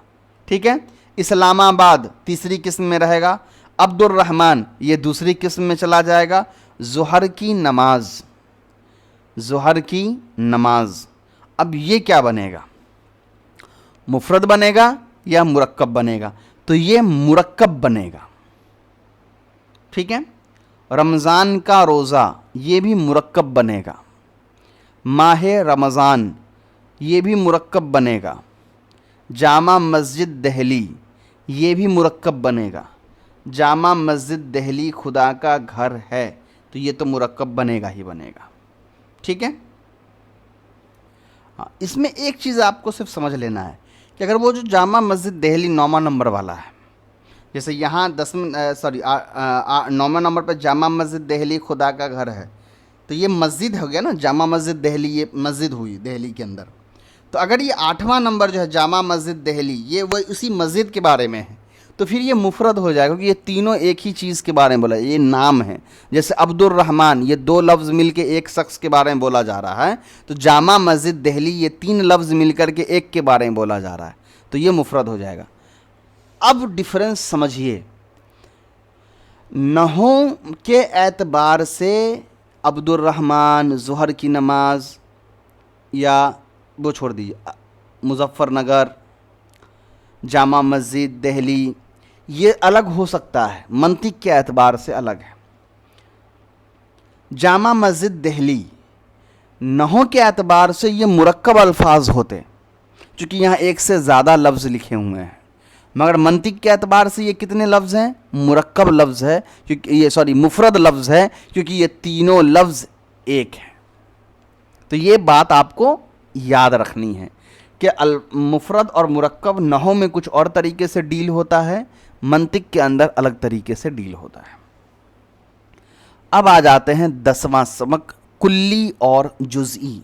ٹھیک ہے. اسلام آباد تیسری قسم میں رہے گا. عبد الرحمن یہ دوسری قسم میں چلا جائے گا. ظہر کی نماز, ظہر کی نماز. اب یہ کیا بنے گا؟ مفرد بنے گا یا مرکب بنے گا؟ تو یہ مرکب بنے گا. ٹھیک ہے. رمضان کا روزہ یہ بھی مرکب بنے گا. ماہ رمضان یہ بھی مرکب بنے گا. جامع مسجد دہلی یہ بھی مرکب بنے گا. جامع مسجد دہلی خدا کا گھر ہے, تو یہ تو مرکب بنے گا ہی بنے گا. ٹھیک ہے. ہاں, اس میں ایک چیز آپ کو صرف سمجھ لینا ہے کہ اگر وہ جو جامع مسجد دہلی 9واں نمبر والا ہے, جیسے یہاں 9واں نمبر پہ جامع مسجد دہلی خدا کا گھر ہے, تو یہ مسجد ہو گیا نا, جامع مسجد دہلی یہ مسجد ہوئی دہلی کے اندر. تو اگر یہ 8واں نمبر جو ہے جامع مسجد دہلی یہ وہ اسی مسجد کے بارے میں ہے, تو پھر یہ مفرد ہو جائے گا, کیونکہ یہ تینوں ایک ہی چیز کے بارے میں بولا, یہ نام ہے. جیسے عبد الرحمن یہ دو لفظ مل کے ایک شخص کے بارے میں بولا جا رہا ہے, تو جامع مسجد دہلی یہ تین لفظ مل کر کے ایک کے بارے میں بولا جا رہا ہے, تو یہ مفرد ہو جائے گا. اب ڈیفرنس سمجھیے. نحو کے اعتبار سے عبد الرحمن, ظہر کی نماز, یا وہ چھوڑ دیجیے, مظفر نگر, جامع مسجد دہلی, یہ الگ ہو سکتا ہے, منطق کے اعتبار سے الگ ہے. جامع مسجد دہلی نحو کے اعتبار سے یہ مرکب الفاظ ہوتے, چونکہ یہاں ایک سے زیادہ لفظ لکھے ہوئے ہیں, مگر منطق کے اعتبار سے یہ کتنے لفظ ہیں؟ مرکب لفظ ہے, کیونکہ یہ مفرد لفظ ہے, کیونکہ یہ تینوں لفظ ایک ہیں. تو یہ بات آپ کو یاد رکھنی ہے کہ مفرد اور مرکب نحو میں کچھ اور طریقے سے ڈیل ہوتا ہے, منطق کے اندر الگ طریقے سے ڈیل ہوتا ہے. اب آ جاتے ہیں 10واں سبق, کلی اور جزئی.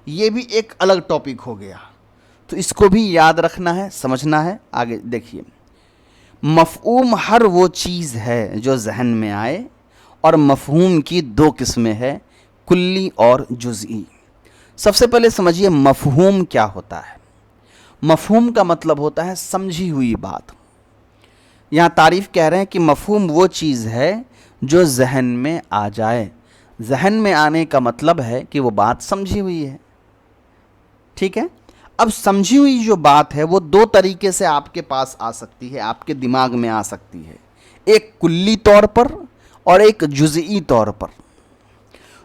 یہ بھی ایک الگ ٹاپک ہو گیا, تو اس کو بھی یاد رکھنا ہے, سمجھنا ہے. آگے دیکھیے, مفہوم ہر وہ چیز ہے جو ذہن میں آئے, اور مفہوم کی دو قسمیں ہیں, کلی اور جزئی. سب سے پہلے سمجھیے مفہوم کیا ہوتا ہے. مفہوم کا مطلب ہوتا ہے سمجھی ہوئی بات. یہاں تعریف کہہ رہے ہیں کہ مفہوم وہ چیز ہے جو ذہن میں آ جائے. ذہن میں آنے کا مطلب ہے کہ وہ بات سمجھی ہوئی ہے. ٹھیک ہے. اب سمجھی ہوئی جو بات ہے وہ دو طریقے سے آپ کے پاس آ سکتی ہے, آپ کے دماغ میں آ سکتی ہے. ایک کلی طور پر اور ایک جزئی طور پر۔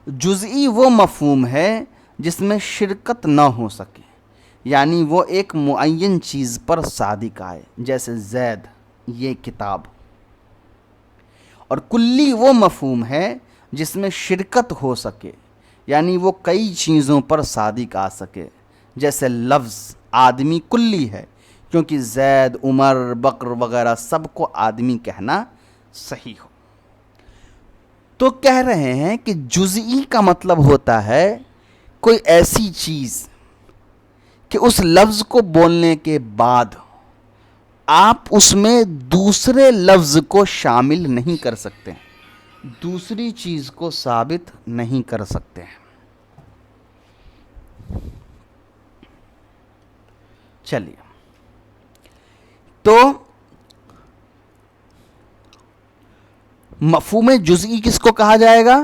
جزئی وہ مفہوم ہے جس میں شرکت نہ ہو سکے، یعنی وہ ایک معین چیز پر صادق آئے، جیسے زید یہ کتاب۔ اور کلی وہ مفہوم ہے جس میں شرکت ہو سکے، یعنی وہ کئی چیزوں پر صادق آ سکے، جیسے لفظ آدمی کلی ہے، کیونکہ زید، عمر، بکر وغیرہ سب کو آدمی کہنا صحیح ہو۔ تو کہہ رہے ہیں کہ جزئی کا مطلب ہوتا ہے کوئی ایسی چیز کہ اس لفظ کو بولنے کے بعد آپ اس میں دوسرے لفظ کو شامل نہیں کر سکتے، دوسری چیز کو ثابت نہیں کر سکتے۔ چلیے، تو مفہوم جزئی کس کو کہا جائے گا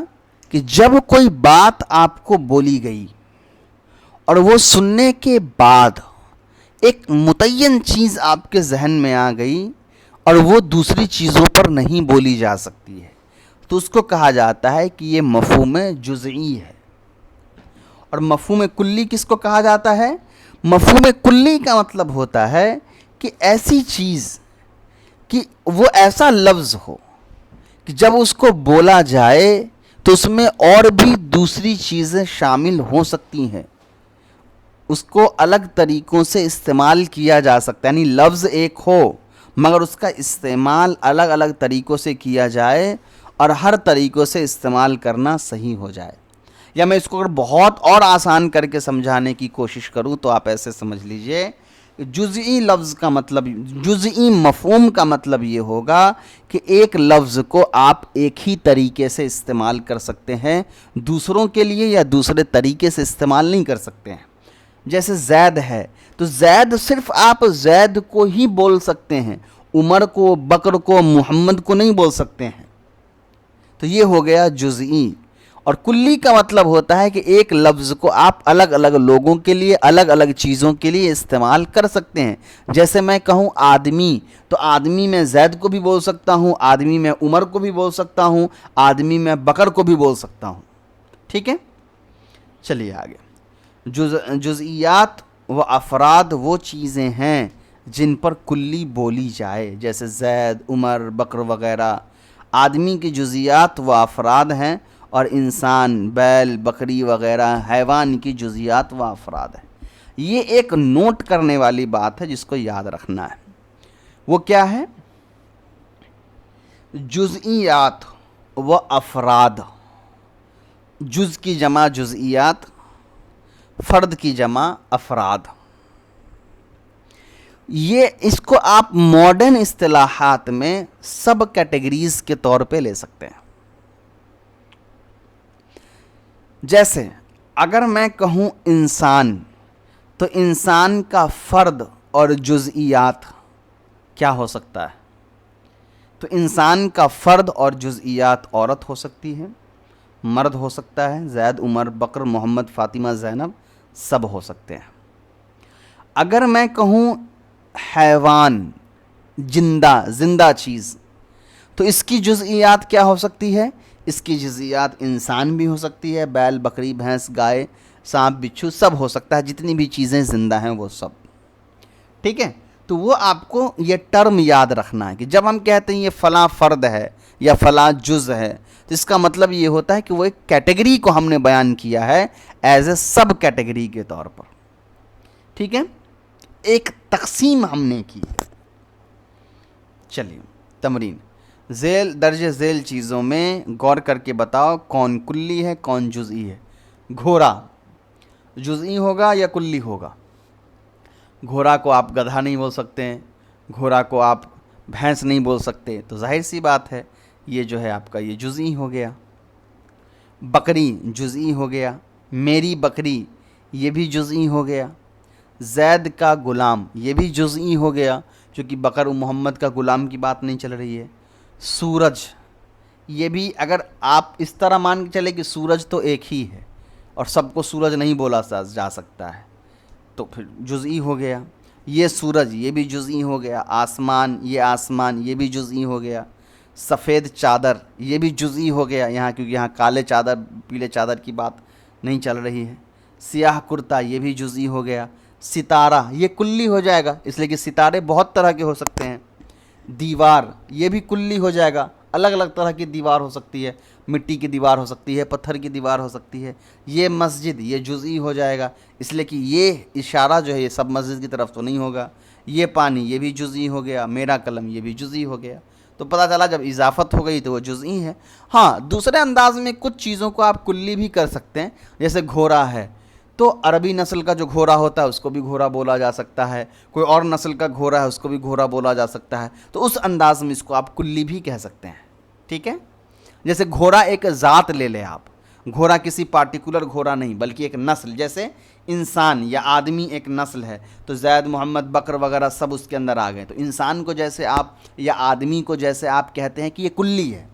کہ جب کوئی بات آپ کو بولی گئی اور وہ سننے کے بعد ایک متعین چیز آپ کے ذہن میں آ گئی اور وہ دوسری چیزوں پر نہیں بولی جا سکتی ہے، تو اس کو کہا جاتا ہے کہ یہ مفہوم جزئی ہے۔ اور مفہوم کلی کس کو کہا جاتا ہے؟ مفہوم کلی کا مطلب ہوتا ہے کہ ایسی چیز کہ وہ ایسا لفظ ہو کہ جب اس کو بولا جائے تو اس میں اور بھی دوسری چیزیں شامل ہو سکتی ہیں، اس کو الگ طریقوں سے استعمال کیا جا سکتا ہے، یعنی لفظ ایک ہو مگر اس کا استعمال الگ الگ طریقوں سے کیا جائے اور ہر طریقوں سے استعمال کرنا صحیح ہو جائے۔ یا میں اس کو اگر بہت اور آسان کر کے سمجھانے کی کوشش کروں تو آپ ایسے سمجھ لیجئے، جزئی لفظ کا مطلب، جزئی مفہوم کا مطلب یہ ہوگا کہ ایک لفظ کو آپ ایک ہی طریقے سے استعمال کر سکتے ہیں، دوسروں کے لیے یا دوسرے طریقے سے استعمال نہیں کر سکتے ہیں۔ جیسے زید ہے تو زید صرف آپ زید کو ہی بول سکتے ہیں، عمر کو، بکر کو، محمد کو نہیں بول سکتے ہیں۔ تو یہ ہو گیا جزئی۔ اور کلی کا مطلب ہوتا ہے کہ ایک لفظ کو آپ الگ الگ لوگوں کے لیے، الگ الگ چیزوں کے لیے استعمال کر سکتے ہیں۔ جیسے میں کہوں آدمی، تو آدمی میں زید کو بھی بول سکتا ہوں، آدمی میں عمر کو بھی بول سکتا ہوں، آدمی میں بکر کو بھی بول سکتا ہوں۔ ٹھیک ہے، چلیے آگے۔ جزئیات و افراد وہ چیزیں ہیں جن پر کلی بولی جائے، جیسے زید، عمر، بکر وغیرہ۔ آدمی کی جزئیات و افراد ہیں اور انسان، بیل، بکری وغیرہ حیوان کی جزئیات و افراد ہیں۔ یہ ایک نوٹ کرنے والی بات ہے جس کو یاد رکھنا ہے۔ وہ کیا ہے؟ جزئیات و افراد، جز کی جمع جزئیات، فرد کی جمع افراد۔ یہ اس کو آپ ماڈرن اصطلاحات میں سب کیٹیگریز کے طور پہ لے سکتے ہیں۔ جیسے اگر میں کہوں انسان، تو انسان کا فرد اور جزئیات کیا ہو سکتا ہے؟ تو انسان کا فرد اور جزئیات عورت ہو سکتی ہے، مرد ہو سکتا ہے، زید، عمر، بکر، محمد، فاطمہ، زینب سب ہو سکتے ہیں۔ اگر میں کہوں حیوان، زندہ چیز، تو اس کی جزئیات کیا ہو سکتی ہے؟ اس کی جزئیات انسان بھی ہو سکتی ہے، بیل، بکری، بھینس، گائے، سانپ، بچھو سب ہو سکتا ہے، جتنی بھی چیزیں زندہ ہیں وہ سب۔ ٹھیک ہے، تو وہ آپ کو یہ ٹرم یاد رکھنا ہے کہ جب ہم کہتے ہیں یہ فلاں فرد ہے یا فلاں جز ہے، تو اس کا مطلب یہ ہوتا ہے کہ وہ ایک کیٹیگری کو ہم نے بیان کیا ہے ایز اے سب کیٹیگری کے طور پر۔ ٹھیک ہے، ایک تقسیم ہم نے کی ہے۔ چلیے تمرین، درج ذیل چیزوں میں غور کر کے بتاؤ کون کلی ہے کون جزئی ہے۔ گھوڑا جزئی ہوگا یا کلی ہوگا؟ گھوڑا کو آپ گدھا نہیں بول سکتے ہیں، گھوڑا کو آپ بھینس نہیں بول سکتے، تو ظاہر سی بات ہے یہ جو ہے آپ کا یہ جزئی ہو گیا۔ بکری جزئی ہو گیا، میری بکری یہ بھی جزئی ہو گیا۔ زید کا غلام یہ بھی جزئی ہو گیا، چونکہ بکر و محمد کا غلام کی بات نہیں چل رہی ہے۔ سورج، یہ بھی اگر آپ اس طرح مان کے چلے کہ سورج تو ایک ہی ہے اور سب کو سورج نہیں بولا جا سکتا ہے تو پھر جزئی ہو گیا۔ یہ سورج یہ بھی جزئی ہو گیا، آسمان یہ بھی جزئی ہو گیا۔ سفید چادر یہ بھی جزئی ہو گیا یہاں، کیونکہ یہاں کالے چادر پیلے چادر کی بات نہیں چل رہی ہے۔ سیاہ کرتا یہ بھی جزئی ہو گیا۔ ستارہ یہ کلی ہو جائے گا، اس لیے کہ ستارے بہت طرح کے ہو سکتے ہیں۔ دیوار یہ بھی کلی ہو جائے گا، الگ الگ طرح کی دیوار ہو سکتی ہے، مٹی کی دیوار ہو سکتی ہے، پتھر کی دیوار ہو سکتی ہے۔ یہ مسجد یہ جزئی ہو جائے گا، اس لیے کہ یہ اشارہ جو ہے یہ سب مسجد کی طرف تو نہیں ہوگا۔ یہ پانی یہ بھی جزئی ہو گیا، میرا قلم یہ بھی جزئی ہو گیا۔ تو پتہ چلا جب اضافت ہو گئی تو وہ جزئی ہے۔ ہاں دوسرے انداز میں کچھ چیزوں کو آپ کلی بھی کر سکتے ہیں، جیسے گھوڑا ہے تو عربی نسل کا جو گھوڑا ہوتا ہے اس کو بھی گھوڑا بولا جا سکتا ہے، کوئی اور نسل کا گھوڑا ہے اس کو بھی گھوڑا بولا جا سکتا ہے، تو اس انداز میں اس کو آپ کلی بھی کہہ سکتے ہیں، ٹھیک ہے۔ جیسے گھوڑا ایک ذات لے لیں آپ، گھوڑا کسی پارٹیکولر گھوڑا نہیں بلکہ ایک نسل، جیسے انسان یا آدمی ایک نسل ہے تو زید محمد بکر وغیرہ سب اس کے اندر آ گئے، تو انسان کو جیسے آپ یا آدمی کو جیسے آپ کہتے ہیں کہ یہ کلی ہے،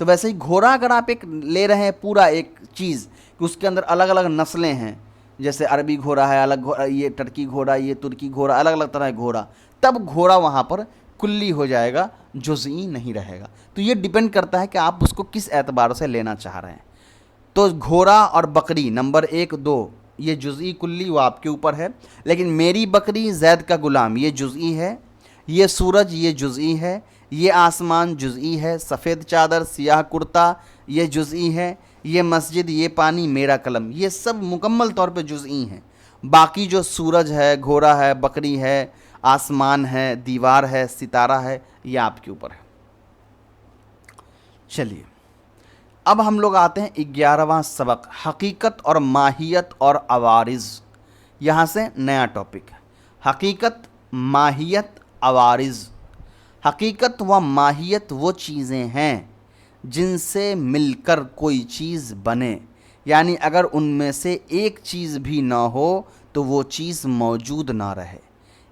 تو ویسے ہی گھوڑا اگر آپ ایک لے رہے ہیں پورا ایک چیز کہ اس کے اندر الگ الگ نسلیں ہیں، جیسے عربی گھوڑا ہے الگ، یہ ٹرکی گھوڑا، یہ ترکی گھوڑا، الگ الگ طرح گھوڑا، تب گھوڑا وہاں پر کلی ہو جائے گا، جزئی نہیں رہے گا۔ تو یہ ڈیپینڈ کرتا ہے کہ آپ اس کو کس اعتبار سے لینا چاہ رہے ہیں۔ تو گھوڑا اور بکری نمبر 1 2 یہ جزئی کلی وہ آپ کے اوپر ہے، لیکن میری بکری زید کا غلام یہ جزئی ہے، یہ سورج یہ جزئی ہے، یہ آسمان جزئی ہے، سفید چادر سیاہ کرتا یہ جزئی ہے، یہ مسجد یہ پانی میرا قلم یہ سب مکمل طور پہ جزئی ہیں۔ باقی جو سورج ہے، گھوڑا ہے، بکری ہے، آسمان ہے، دیوار ہے، ستارہ ہے، یہ آپ کے اوپر ہے۔ چلیے اب ہم لوگ آتے ہیں 11واں سبق، حقیقت اور ماہیت اور عوارض۔ یہاں سے نیا ٹاپک ہے، حقیقت، ماہیت، عوارض۔ حقیقت و ماہیت وہ چیزیں ہیں جن سے مل کر کوئی چیز بنے، یعنی اگر ان میں سے ایک چیز بھی نہ ہو تو وہ چیز موجود نہ رہے۔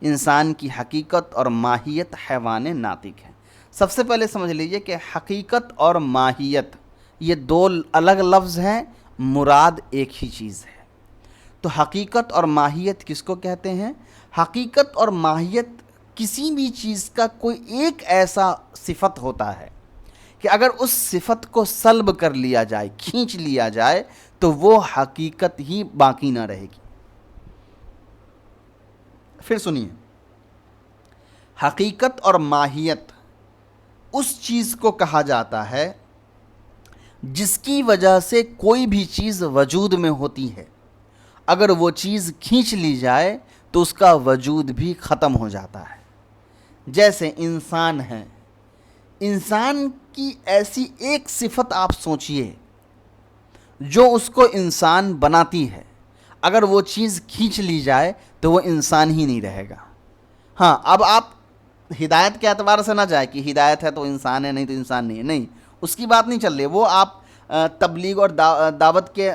انسان کی حقیقت اور ماہیت حیوان ناطق ہے۔ سب سے پہلے سمجھ لیجئے کہ حقیقت اور ماہیت یہ 2 الگ لفظ ہیں، مراد ایک ہی چیز ہے۔ تو حقیقت اور ماہیت کس کو کہتے ہیں؟ حقیقت اور ماہیت کسی بھی چیز کا کوئی ایک ایسا صفت ہوتا ہے کہ اگر اس صفت کو سلب کر لیا جائے، کھینچ لیا جائے تو وہ حقیقت ہی باقی نہ رہے گی۔ پھر سنیے، حقیقت اور ماہیت اس چیز کو کہا جاتا ہے جس کی وجہ سے کوئی بھی چیز وجود میں ہوتی ہے، اگر وہ چیز کھینچ لی جائے تو اس کا وجود بھی ختم ہو جاتا ہے۔ جیسے انسان ہے، انسان کی ایسی ایک صفت آپ سوچئے جو اس کو انسان بناتی ہے، اگر وہ چیز کھینچ لی جائے تو وہ انسان ہی نہیں رہے گا۔ ہاں اب آپ ہدایت کے اعتبار سے نہ جائے کہ ہدایت ہے تو انسان ہے، نہیں تو انسان نہیں ہے، نہیں اس کی بات نہیں چل رہی، وہ آپ تبلیغ اور دعوت کے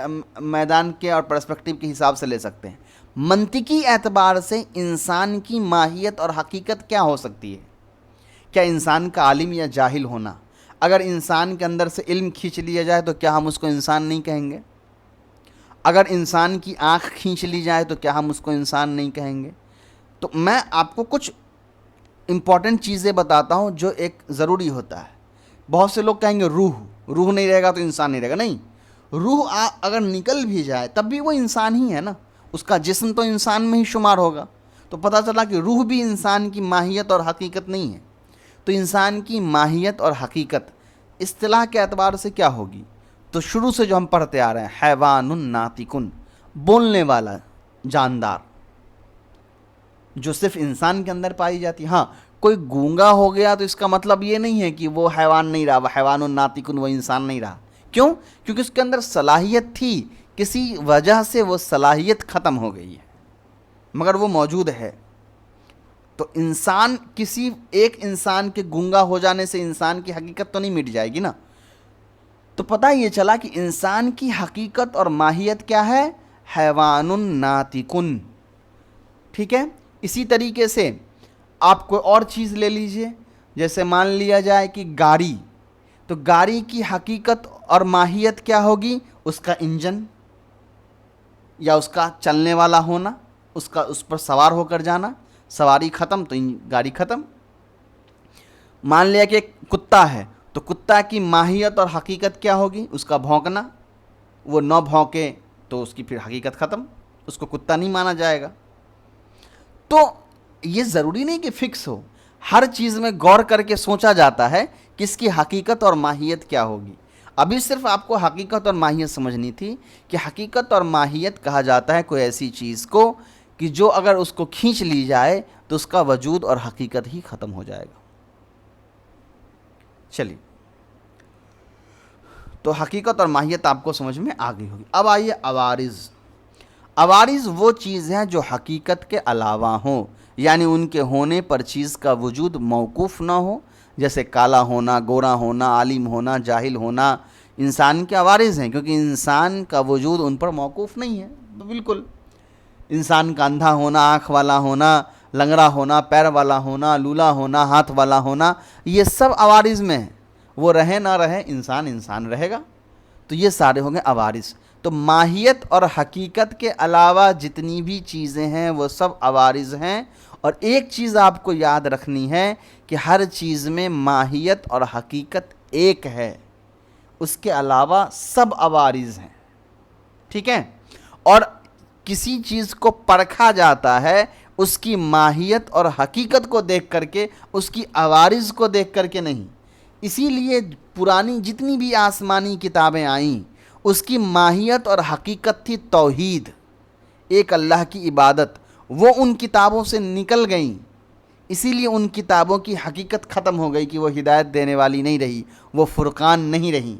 میدان کے اور پرسپیکٹیو کے حساب سے لے سکتے ہیں۔ منطقی اعتبار سے انسان کی ماہیت اور حقیقت کیا ہو سکتی ہے؟ کیا انسان کا عالم یا جاہل ہونا؟ اگر انسان کے اندر سے علم کھینچ لیا جائے تو کیا ہم اس کو انسان نہیں کہیں گے؟ اگر انسان کی آنکھ کھینچ لی جائے تو کیا ہم اس کو انسان نہیں کہیں گے؟ تو میں آپ کو کچھ امپورٹنٹ چیزیں بتاتا ہوں جو ایک ضروری ہوتا ہے۔ بہت سے لوگ کہیں گے روح نہیں رہے گا تو انسان نہیں رہے گا، نہیں، روح اگر نکل بھی جائے تب بھی وہ انسان ہی ہے نا، اس کا جسم تو انسان میں ہی شمار ہوگا۔ تو پتہ چلا کہ روح بھی انسان کی ماہیت اور حقیقت نہیں ہے۔ تو انسان کی ماہیت اور حقیقت اصطلاح کے اعتبار سے کیا ہوگی؟ تو شروع سے جو ہم پڑھتے آ رہے ہیں، حیوان ناطقن، بولنے والا جاندار، جو صرف انسان کے اندر پائی جاتی ہے۔ ہاں کوئی گونگا ہو گیا تو اس کا مطلب یہ نہیں ہے کہ وہ حیوان نہیں رہا، وہ حیوان ناطقن، وہ انسان نہیں رہا۔ کیوں؟ کیونکہ اس کے اندر صلاحیت تھی، کسی وجہ سے وہ صلاحیت ختم ہو گئی ہے، مگر وہ موجود ہے۔ تو انسان، کسی ایک انسان کے گونگا ہو جانے سے انسان کی حقیقت تو نہیں مٹ جائے گی نا۔ تو پتہ یہ چلا کہ انسان کی حقیقت اور ماہیت کیا ہے؟ حیوان ناطقن، ٹھیک ہے۔ اسی طریقے سے آپ کوئی اور چیز لے لیجئے، جیسے مان لیا جائے کہ گاڑی، تو گاڑی کی حقیقت اور ماہیت کیا ہوگی؟ اس کا انجن یا اس کا چلنے والا ہونا، اس پر سوار ہو کر جانا، سواری ختم تو گاڑی ختم۔ مان لیا کہ ایک کتا ہے تو کتا کی ماہیت اور حقیقت کیا ہوگی؟ اس کا بھونکنا، وہ نہ بھونکے تو اس کی پھر حقیقت ختم، اس کو کتا نہیں مانا جائے گا۔ تو یہ ضروری نہیں کہ فکس ہو، ہر چیز میں غور کر کے سوچا جاتا ہے کہ اس کی حقیقت اور ماہیت کیا ہوگی۔ ابھی صرف آپ کو حقیقت اور ماہیت سمجھنی تھی کہ حقیقت اور ماہیت کہا جاتا ہے کوئی ایسی چیز کو کہ جو اگر اس کو کھینچ لی جائے تو اس کا وجود اور حقیقت ہی ختم ہو جائے گا۔ چلیے، تو حقیقت اور ماہیت آپ کو سمجھ میں آ گئی ہوگی۔ اب آئیے عوارض۔ عوارض وہ چیز ہیں جو حقیقت کے علاوہ ہوں، یعنی ان کے ہونے پر چیز کا وجود موقوف نہ ہو، جیسے کالا ہونا، گورا ہونا، عالم ہونا، جاہل ہونا، انسان کے عوارض ہیں، کیونکہ انسان کا وجود ان پر موقوف نہیں ہے۔ تو بالکل انسان کا اندھا ہونا، آنکھ والا ہونا، لنگڑا ہونا، پیر والا ہونا، لولا ہونا، ہاتھ والا ہونا، یہ سب عوارض میں ہیں۔ وہ رہے نہ رہے، انسان رہے گا۔ تو یہ سارے ہوں گے عوارض۔ تو ماہیت اور حقیقت کے علاوہ جتنی بھی چیزیں ہیں وہ سب عوارض ہیں۔ اور ایک چیز آپ کو یاد رکھنی ہے کہ ہر چیز میں ماہیت اور حقیقت ایک ہے، اس کے علاوہ سب عوارض ہیں، ٹھیک ہے؟ اور کسی چیز کو پرکھا جاتا ہے اس کی ماہیت اور حقیقت کو دیکھ کر کے، اس کی عوارض کو دیکھ کر کے نہیں۔ اسی لیے پرانی جتنی بھی آسمانی کتابیں آئیں اس کی ماہیت اور حقیقت تھی توحید، ایک اللہ کی عبادت، وہ ان کتابوں سے نکل گئیں۔ اسی لیے ان کتابوں کی حقیقت ختم ہو گئی کہ وہ ہدایت دینے والی نہیں رہی، وہ فرقان نہیں رہی۔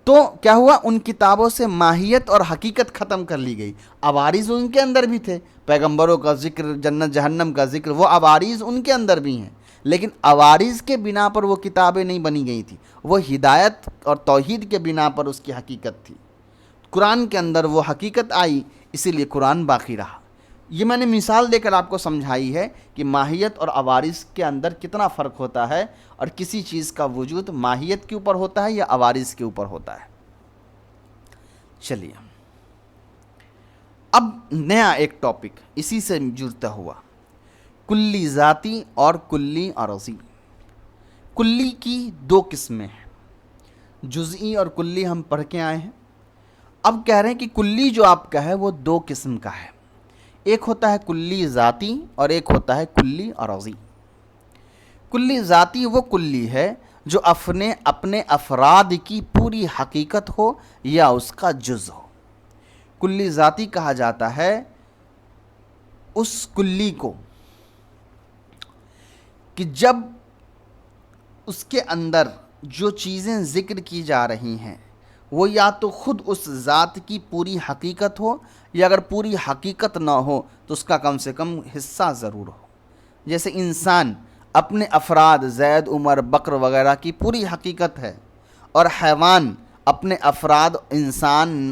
تو کیا ہوا؟ ان کتابوں سے ماہیت اور حقیقت ختم کر لی گئی۔ عوارض ان کے اندر بھی تھے، پیغمبروں کا ذکر، جنت جہنم کا ذکر، وہ عوارض ان کے اندر بھی ہیں، لیکن عوارض کے بنا پر وہ کتابیں نہیں بنی گئی تھیں، وہ ہدایت اور توحید کے بنا پر اس کی حقیقت تھی۔ قرآن کے اندر وہ حقیقت آئی، اسی لیے قرآن باقی رہا۔ یہ میں نے مثال دے کر آپ کو سمجھائی ہے کہ ماہیت اور عوارض کے اندر کتنا فرق ہوتا ہے، اور کسی چیز کا وجود ماہیت کے اوپر ہوتا ہے یا عوارض کے اوپر ہوتا ہے۔ چلیے، اب نیا ایک ٹاپک اسی سے جڑتا ہوا، کلی ذاتی اور کلی عرضی۔ کلی کی دو قسمیں ہیں، جزئی اور کلی ہم پڑھ کے آئے ہیں۔ اب کہہ رہے ہیں کہ کلی جو آپ کا ہے وہ دو قسم کا ہے، ایک ہوتا ہے کلی ذاتی اور ایک ہوتا ہے کلی عرضی۔ کلی ذاتی وہ کلی ہے جو اپنے افراد کی پوری حقیقت ہو یا اس کا جز ہو۔ کلی ذاتی کہا جاتا ہے اس کلی کو کہ جب اس کے اندر جو چیزیں ذکر کی جا رہی ہیں وہ یا تو خود اس ذات کی پوری حقیقت ہو، یا اگر پوری حقیقت نہ ہو تو اس کا کم سے کم حصہ ضرور ہو۔ جیسے انسان اپنے افراد زید، عمر، بکر وغیرہ کی پوری حقیقت ہے، اور حیوان اپنے افراد انسان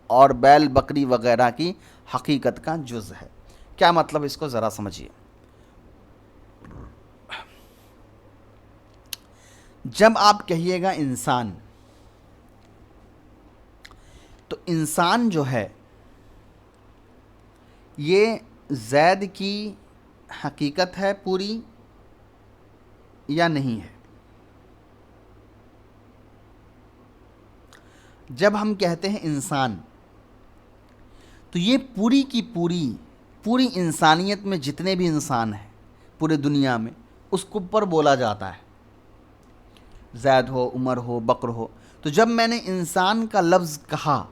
اور بیل، بکری وغیرہ کی حقیقت کا جز ہے۔ کیا مطلب؟ اس کو ذرا سمجھیے۔ جب آپ کہیے گا انسان، تو انسان جو ہے یہ زید کی حقیقت ہے پوری یا نہیں ہے؟ جب ہم کہتے ہیں انسان تو یہ پوری کی پوری انسانیت میں جتنے بھی انسان ہیں پورے دنیا میں اس کو پر بولا جاتا ہے، زید ہو، عمر ہو، بکر ہو۔ تو جب میں نے انسان کا لفظ کہا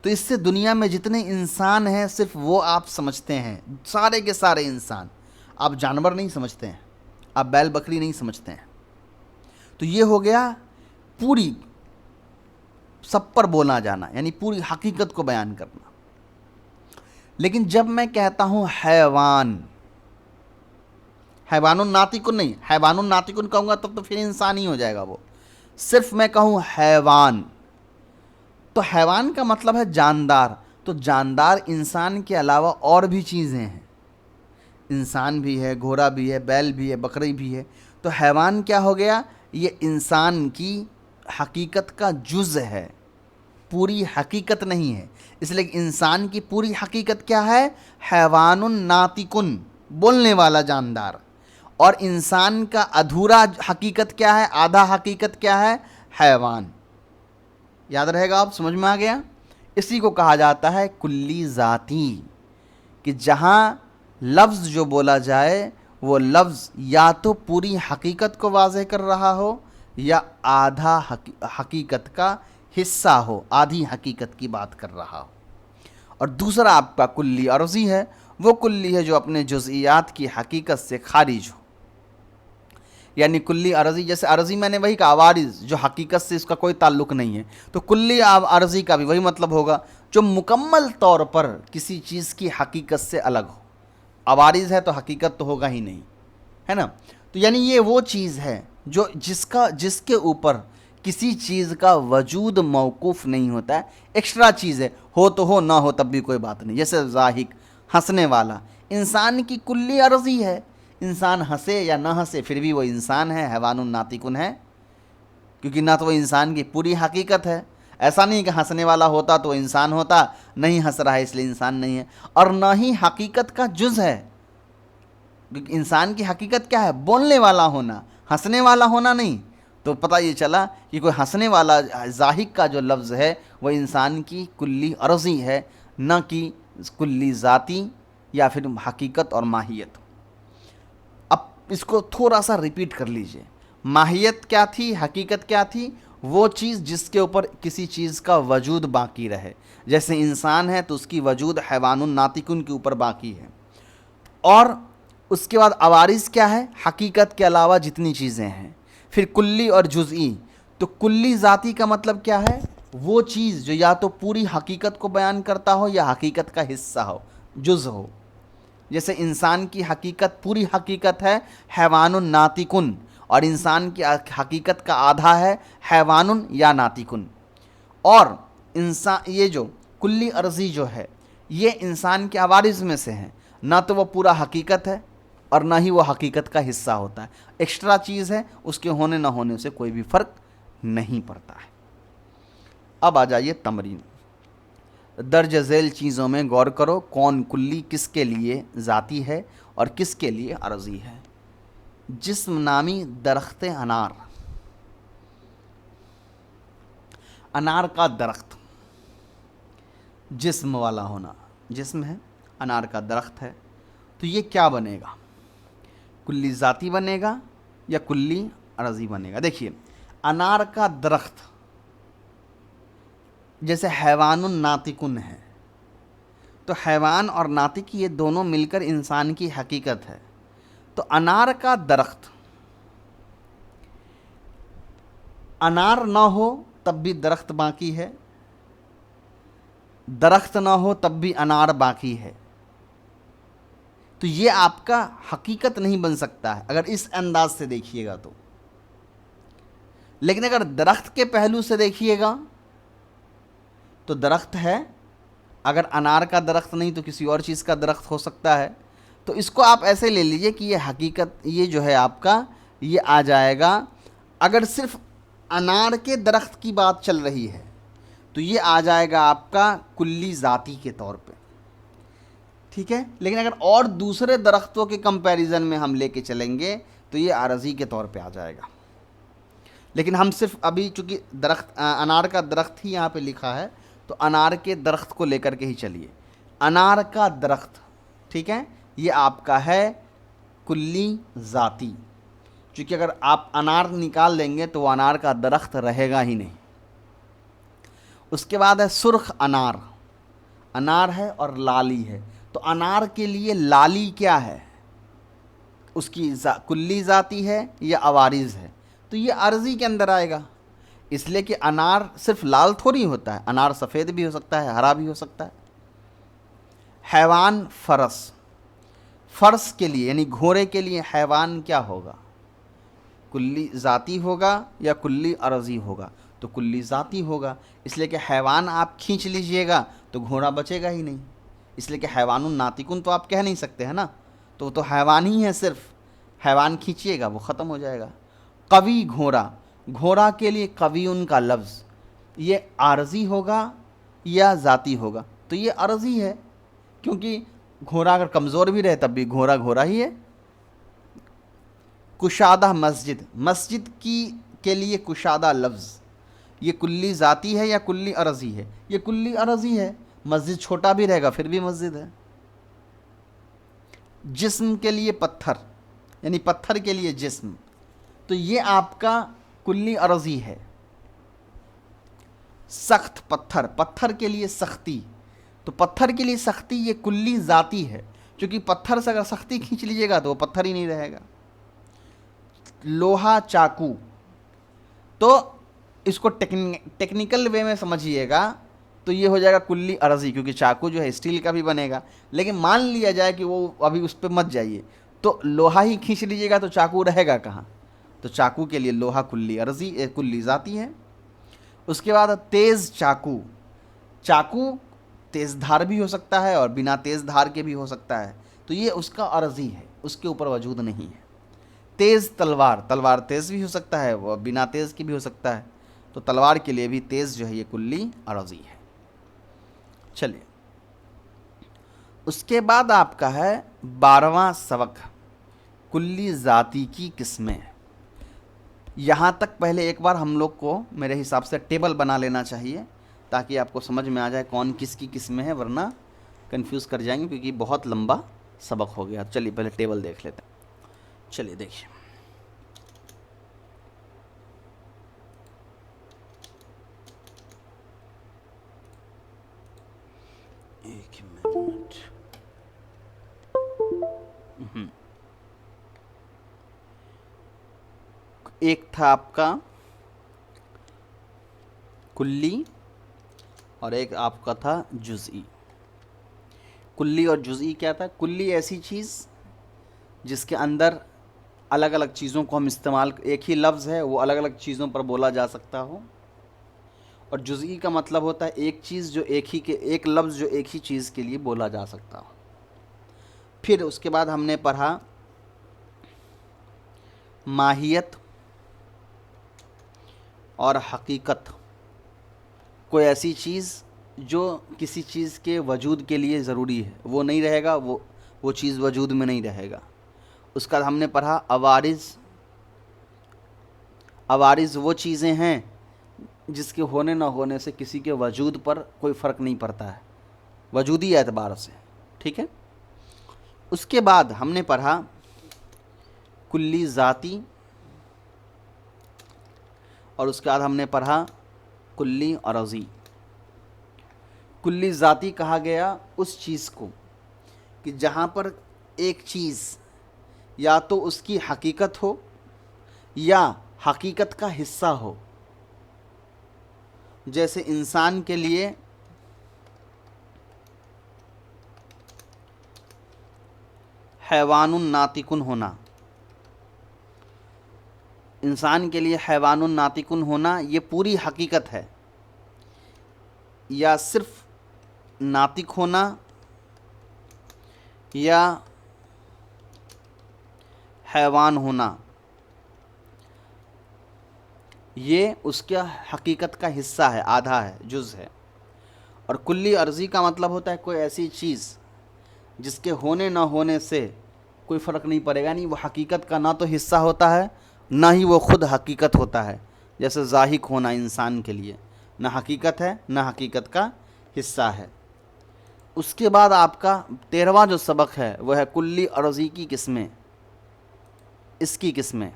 تو اس سے دنیا میں جتنے انسان ہیں صرف وہ آپ سمجھتے ہیں، سارے کے سارے انسان، آپ جانور نہیں سمجھتے ہیں، آپ بیل بکری نہیں سمجھتے ہیں۔ تو یہ ہو گیا پوری سب پر بولا جانا، یعنی پوری حقیقت کو بیان کرنا۔ لیکن جب میں کہتا ہوں حیوان الناطقن نہیں، حیوان الناطقن کہوں گا تب تو پھر انسان ہی ہو جائے گا وہ۔ صرف میں کہوں حیوان، تو حیوان کا مطلب ہے جاندار۔ تو جاندار انسان کے علاوہ اور بھی چیزیں ہیں، انسان بھی ہے، گھوڑا بھی ہے، بیل بھی ہے، بکری بھی ہے۔ تو حیوان کیا ہو گیا؟ یہ انسان کی حقیقت کا جز ہے، پوری حقیقت نہیں ہے۔ اس لیے انسان کی پوری حقیقت کیا ہے؟ حیوان ناطقن، بولنے والا جاندار۔ اور انسان کا ادھورا حقیقت کیا ہے، آدھا حقیقت کیا ہے، حیوان. یاد رہے گا، آپ سمجھ میں آ گیا. اسی کو کہا جاتا ہے کلی ذاتی، کہ جہاں لفظ جو بولا جائے وہ لفظ یا تو پوری حقیقت کو واضح کر رہا ہو یا آدھا حقیقت کا حصہ ہو، آدھی حقیقت کی بات کر رہا ہو. اور دوسرا آپ کا کلی عرضی ہے، وہ کلی ہے جو اپنے جزئیات کی حقیقت سے خارج ہو. یعنی کلی عرضی، جیسے عرضی میں نے وہی کہا، عوارض جو حقیقت سے اس کا کوئی تعلق نہیں ہے، تو کلی عرضی کا بھی وہی مطلب ہوگا جو مکمل طور پر کسی چیز کی حقیقت سے الگ ہو. عوارض ہے تو حقیقت تو ہوگا ہی نہیں، ہے نا. تو یعنی یہ وہ چیز ہے جو جس کے اوپر کسی چیز کا وجود موقوف نہیں ہوتا ہے، ایکسٹرا چیز ہے، ہو تو ہو، نہ ہو تب بھی کوئی بات نہیں. جیسے ضاحک، ہنسنے والا، انسان کی کلی عرضی ہے. انسان ہنسے یا نہ ہنسے پھر بھی وہ انسان ہے، حیوان ناطقن ہے، کیونکہ نہ تو وہ انسان کی پوری حقیقت ہے. ایسا نہیں کہ ہنسنے والا ہوتا تو انسان ہوتا، نہیں ہنس رہا ہے اس لیے انسان نہیں ہے. اور نہ ہی حقیقت کا جز ہے، کیونکہ انسان کی حقیقت کیا ہے، بولنے والا ہونا، ہنسنے والا ہونا نہیں. تو پتہ یہ چلا کہ کوئی ہنسنے والا ضاحک کا جو لفظ ہے وہ انسان کی کلی عرضی ہے، نہ کہ کلی ذاتی یا پھر حقیقت اور ماہیت. اب اس کو تھوڑا سا ریپیٹ کر لیجئے. ماہیت کیا تھی، حقیقت کیا تھی؟ وہ چیز جس کے اوپر کسی چیز کا وجود باقی رہے. جیسے انسان ہے تو اس کی وجود حیوان الناطقن کے اوپر باقی ہے. اور اس کے بعد عوارض کیا ہے، حقیقت کے علاوہ جتنی چیزیں ہیں. پھر کلی اور جزئی. تو کلی ذاتی کا مطلب کیا ہے، وہ چیز جو یا تو پوری حقیقت کو بیان کرتا ہو یا حقیقت کا حصہ ہو، جز ہو. جیسے انسان کی حقیقت پوری حقیقت ہے حیوان ناطقن، اور انسان کی حقیقت کا آدھا ہے حیوان یا ناطقن. اور انسان یہ جو کلی عرضی جو ہے یہ انسان کے عوارض میں سے ہیں، نہ تو وہ پورا حقیقت ہے اور نہ ہی وہ حقیقت کا حصہ ہوتا ہے، ایکسٹرا چیز ہے، اس کے ہونے نہ ہونے سے کوئی بھی فرق نہیں پڑتا ہے. اب آ جائیے تمرین. درج ذیل چیزوں میں غور کرو، کون کلی کس کے لیے ذاتی ہے اور کس کے لیے عرضی ہے. جسم نامی درخت انار. انار کا درخت، جسم والا ہونا، جسم ہے، انار کا درخت ہے. تو یہ کیا بنے گا، کلی ذاتی بنے گا یا کلی عرضی بنے گا؟ دیکھیے، انار کا درخت جیسے حیوان الناطقن ہے، تو حیوان اور ناطق یہ دونوں مل کر انسان کی حقیقت ہے. تو انار کا درخت، انار نہ ہو تب بھی درخت باقی ہے، درخت نہ ہو تب بھی انار باقی ہے. تو یہ آپ کا حقیقت نہیں بن سکتا ہے اگر اس انداز سے دیکھیے گا تو. لیکن اگر درخت کے پہلو سے دیکھیے گا تو درخت ہے، اگر انار کا درخت نہیں تو کسی اور چیز کا درخت ہو سکتا ہے. تو اس کو آپ ایسے لے لیجئے کہ یہ حقیقت، یہ جو ہے آپ کا، یہ آ جائے گا. اگر صرف انار کے درخت کی بات چل رہی ہے تو یہ آ جائے گا آپ کا کلی ذاتی کے طور پہ، ٹھیک ہے. لیکن اگر اور دوسرے درختوں کے کمپیریزن میں ہم لے کے چلیں گے تو یہ عارضی کے طور پہ آ جائے گا. لیکن ہم صرف ابھی چونکہ درخت انار کا درخت ہی یہاں پہ لکھا ہے تو انار کے درخت کو لے کر کے ہی چلیے. انار کا درخت، ٹھیک ہے، یہ آپ کا ہے کلی ذاتی، چونکہ اگر آپ انار نکال دیں گے تو وہ انار کا درخت رہے گا ہی نہیں. اس کے بعد ہے سرخ انار. انار ہے اور لالی ہے. تو انار کے لیے لالی کیا ہے، اس کی کلی ذاتی ہے یا عوارض ہے؟ تو یہ عرضی کے اندر آئے گا، اس لیے کہ انار صرف لال تھوڑی ہوتا ہے، انار سفید بھی ہو سکتا ہے، ہرا بھی ہو سکتا ہے. حیوان فرس. فرس کے لیے یعنی گھوڑے کے لیے حیوان کیا ہوگا، کلی ذاتی ہوگا یا کلی عرضی ہوگا؟ تو کلی ذاتی ہوگا، اس لیے کہ حیوان آپ کھینچ لیجئے گا تو گھوڑا بچے گا ہی نہیں، اس لیے کہ حیوان الناطقن تو آپ کہہ نہیں سکتے ہیں نا، تو حیوان ہی ہے، صرف حیوان کھینچیے گا وہ ختم ہو جائے گا. قوی گھوڑا. گھوڑا کے لیے قوی ان کا لفظ یہ عارضی ہوگا یا ذاتی ہوگا؟ تو یہ عارضی ہے، کیونکہ گھوڑا اگر کمزور بھی رہے تب بھی گھوڑا گھوڑا ہی ہے. کشادہ مسجد، مسجد کے لیے کشادہ لفظ یہ کلی ذاتی ہے یا کلی عرضی ہے؟ یہ کلی عرضی ہے، مسجد چھوٹا بھی رہے گا پھر بھی مسجد ہے۔ جسم کے لیے پتھر، یعنی پتھر کے لیے جسم، تو یہ آپ کا کلی عرضی ہے۔ سخت پتھر، پتھر کے لیے سختی، تو پتھر کے لیے سختی یہ کلی ذاتی ہے، کیونکہ پتھر سے اگر سختی کھینچ لیجیے گا تو وہ پتھر ہی نہیں رہے گا۔ لوہا چاقو، تو اس کو ٹیکنیکل وے میں سمجھیے گا تو یہ ہو جائے گا کلی عرضی، کیونکہ چاقو جو ہے اسٹیل کا بھی بنے گا، لیکن مان لیا جائے کہ وہ ابھی اس پہ مت جائیے، تو لوہا ہی کھینچ لیجیے گا تو چاقو رہے گا کہاں؟ تو چاقو کے لیے لوہا کلی عرضی کلی ذاتی ہے۔ اس کے بعد تیز چاقو، چاقو تیز دھار بھی ہو سکتا ہے اور بنا تیز دھار کے بھی ہو سکتا ہے، تو یہ اس کا عرضی ہے، اس کے اوپر وجود نہیں ہے۔ تیز تلوار، تلوار تیز بھی ہو سکتا ہے وہ بنا تیز کی بھی ہو سکتا ہے، تو تلوار کے لیے بھی تیز جو ہے یہ کلی عرضی ہے۔ چلیے اس کے بعد آپ کا ہے 12واں سبق، کلی ذاتی کی قسمیں۔ یہاں تک پہلے ایک بار ہم لوگ کو میرے حساب سے ٹیبل بنا لینا چاہیے تاکہ آپ کو سمجھ میں آ جائے کون کس کی قسمیں ہیں، ورنہ کنفیوز کر جائیں گے کیونکہ بہت لمبا سبق ہو گیا۔ چلیے پہلے ٹیبل دیکھ لیتے ہیں۔ چلیے دیکھیے، ایک منٹ، ایک تھا آپ کا کلی اور ایک آپ کا تھا جزئی۔ کلی اور جزئی کیا تھا؟ کلی ایسی چیز جس کے اندر الگ الگ چیزوں کو ہم استعمال، ایک ہی لفظ ہے وہ الگ الگ چیزوں پر بولا جا سکتا ہو، اور جزئی کا مطلب ہوتا ہے ایک چیز جو ایک لفظ جو ایک ہی چیز کے لیے بولا جا سکتا ہو۔ پھر اس کے بعد ہم نے پڑھا ماہیت اور حقیقت، کوئی ایسی چیز جو کسی چیز کے وجود کے لیے ضروری ہے، وہ نہیں رہے گا وہ چیز وجود میں نہیں رہے گا۔ اس کا ہم نے پڑھا عوارض، عوارض وہ چیزیں ہیں جس کے ہونے نہ ہونے سے کسی کے وجود پر کوئی فرق نہیں پڑتا ہے وجودی اعتبار سے، ٹھیک ہے۔ اس کے بعد ہم نے پڑھا کلی ذاتی، اور اس کے بعد ہم نے پڑھا کلی عرضی۔ کلی ذاتی کہا گیا اس چیز کو کہ جہاں پر ایک چیز یا تو اس کی حقیقت ہو یا حقیقت کا حصہ ہو، جیسے انسان کے لیے حیوان ناطقن ہونا، انسان کے لیے حیوان ناطقن ہونا یہ پوری حقیقت ہے، یا صرف ناطق ہونا یا حیوان ہونا یہ اس کا حقیقت کا حصہ ہے، آدھا ہے، جز ہے۔ اور کلی عرضی کا مطلب ہوتا ہے کوئی ایسی چیز جس کے ہونے نہ ہونے سے کوئی فرق نہیں پڑے گا، یعنی وہ حقیقت کا نہ تو حصہ ہوتا ہے نہ ہی وہ خود حقیقت ہوتا ہے، جیسے ضاحک ہونا انسان کے لیے نہ حقیقت ہے نہ حقیقت کا حصہ ہے۔ اس کے بعد آپ کا 13واں جو سبق ہے وہ ہے کلی عرضی کی قسمیں، اس کی قسمیں۔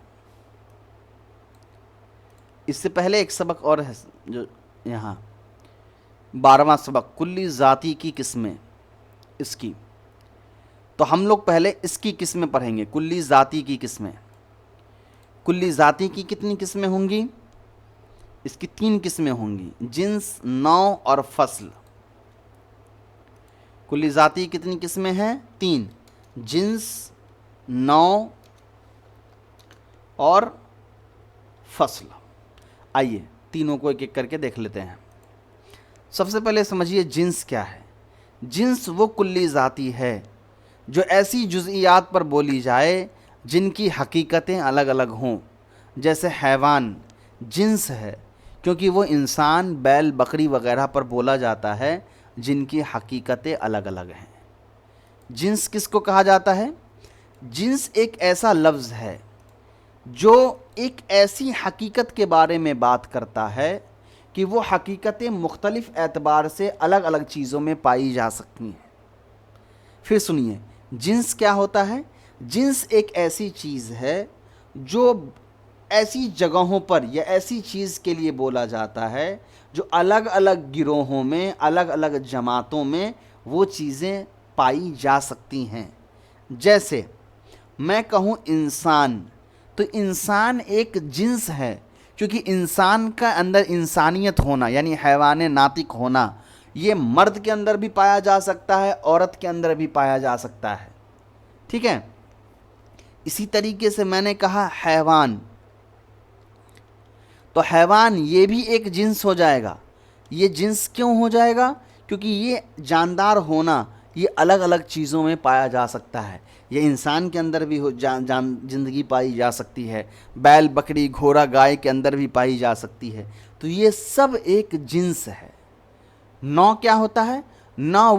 اس سے پہلے ایک سبق اور ہے جو یہاں 12واں سبق کلی ذاتی کی قسمیں، اس کی، تو ہم لوگ پہلے اس کی قسمیں پڑھیں گے، کلی ذاتی کی قسمیں۔ کلی ذاتی کی کتنی قسمیں ہوں گی؟ اس کی 3 قسمیں ہوں گی، جنس، نوع اور فصل۔ کلی ذاتی کتنی قسمیں ہیں؟ 3، جنس، نوع اور فصل۔ آئیے تینوں کو ایک ایک کر کے دیکھ لیتے ہیں۔ سب سے پہلے سمجھیے جنس کیا ہے۔ جنس وہ کلی ذاتی ہے جو ایسی جزئیات پر بولی جائے جن کی حقیقتیں الگ الگ ہوں، جیسے حیوان جنس ہے کیونکہ وہ انسان، بیل، بکری وغیرہ پر بولا جاتا ہے جن کی حقیقتیں الگ الگ ہیں۔ جنس کس کو کہا جاتا ہے؟ جنس ایک ایسا لفظ ہے جو ایک ایسی حقیقت کے بارے میں بات کرتا ہے کہ وہ حقیقتیں مختلف اعتبار سے الگ الگ چیزوں میں پائی جا سکتی ہیں۔ پھر سنیے، جنس کیا ہوتا ہے؟ جنس ایک ایسی چیز ہے جو ایسی جگہوں پر یا ایسی چیز کے لیے بولا جاتا ہے جو الگ الگ گروہوں میں، الگ الگ جماعتوں میں وہ چیزیں پائی جا سکتی ہیں۔ جیسے میں کہوں انسان، تو انسان ایک جنس ہے، کیونکہ انسان کا اندر انسانیت ہونا یعنی حیوان ناطق ہونا، یہ مرد کے اندر بھی پایا جا سکتا ہے، عورت کے اندر بھی پایا جا سکتا ہے، ٹھیک ہے؟ اسی طریقے سے میں نے کہا حیوان، تو حیوان یہ بھی ایک جنس ہو جائے گا۔ یہ جنس کیوں ہو جائے گا؟ کیونکہ یہ جاندار ہونا یہ الگ الگ چیزوں میں پایا جا سکتا ہے۔ یہ انسان کے اندر بھی زندگی پائی جا سکتی ہے، بیل بکری گھوڑا گائے کے اندر بھی پائی جا سکتی ہے، تو یہ سب ایک جنس ہے۔ نوع کیا ہوتا ہے؟ نوع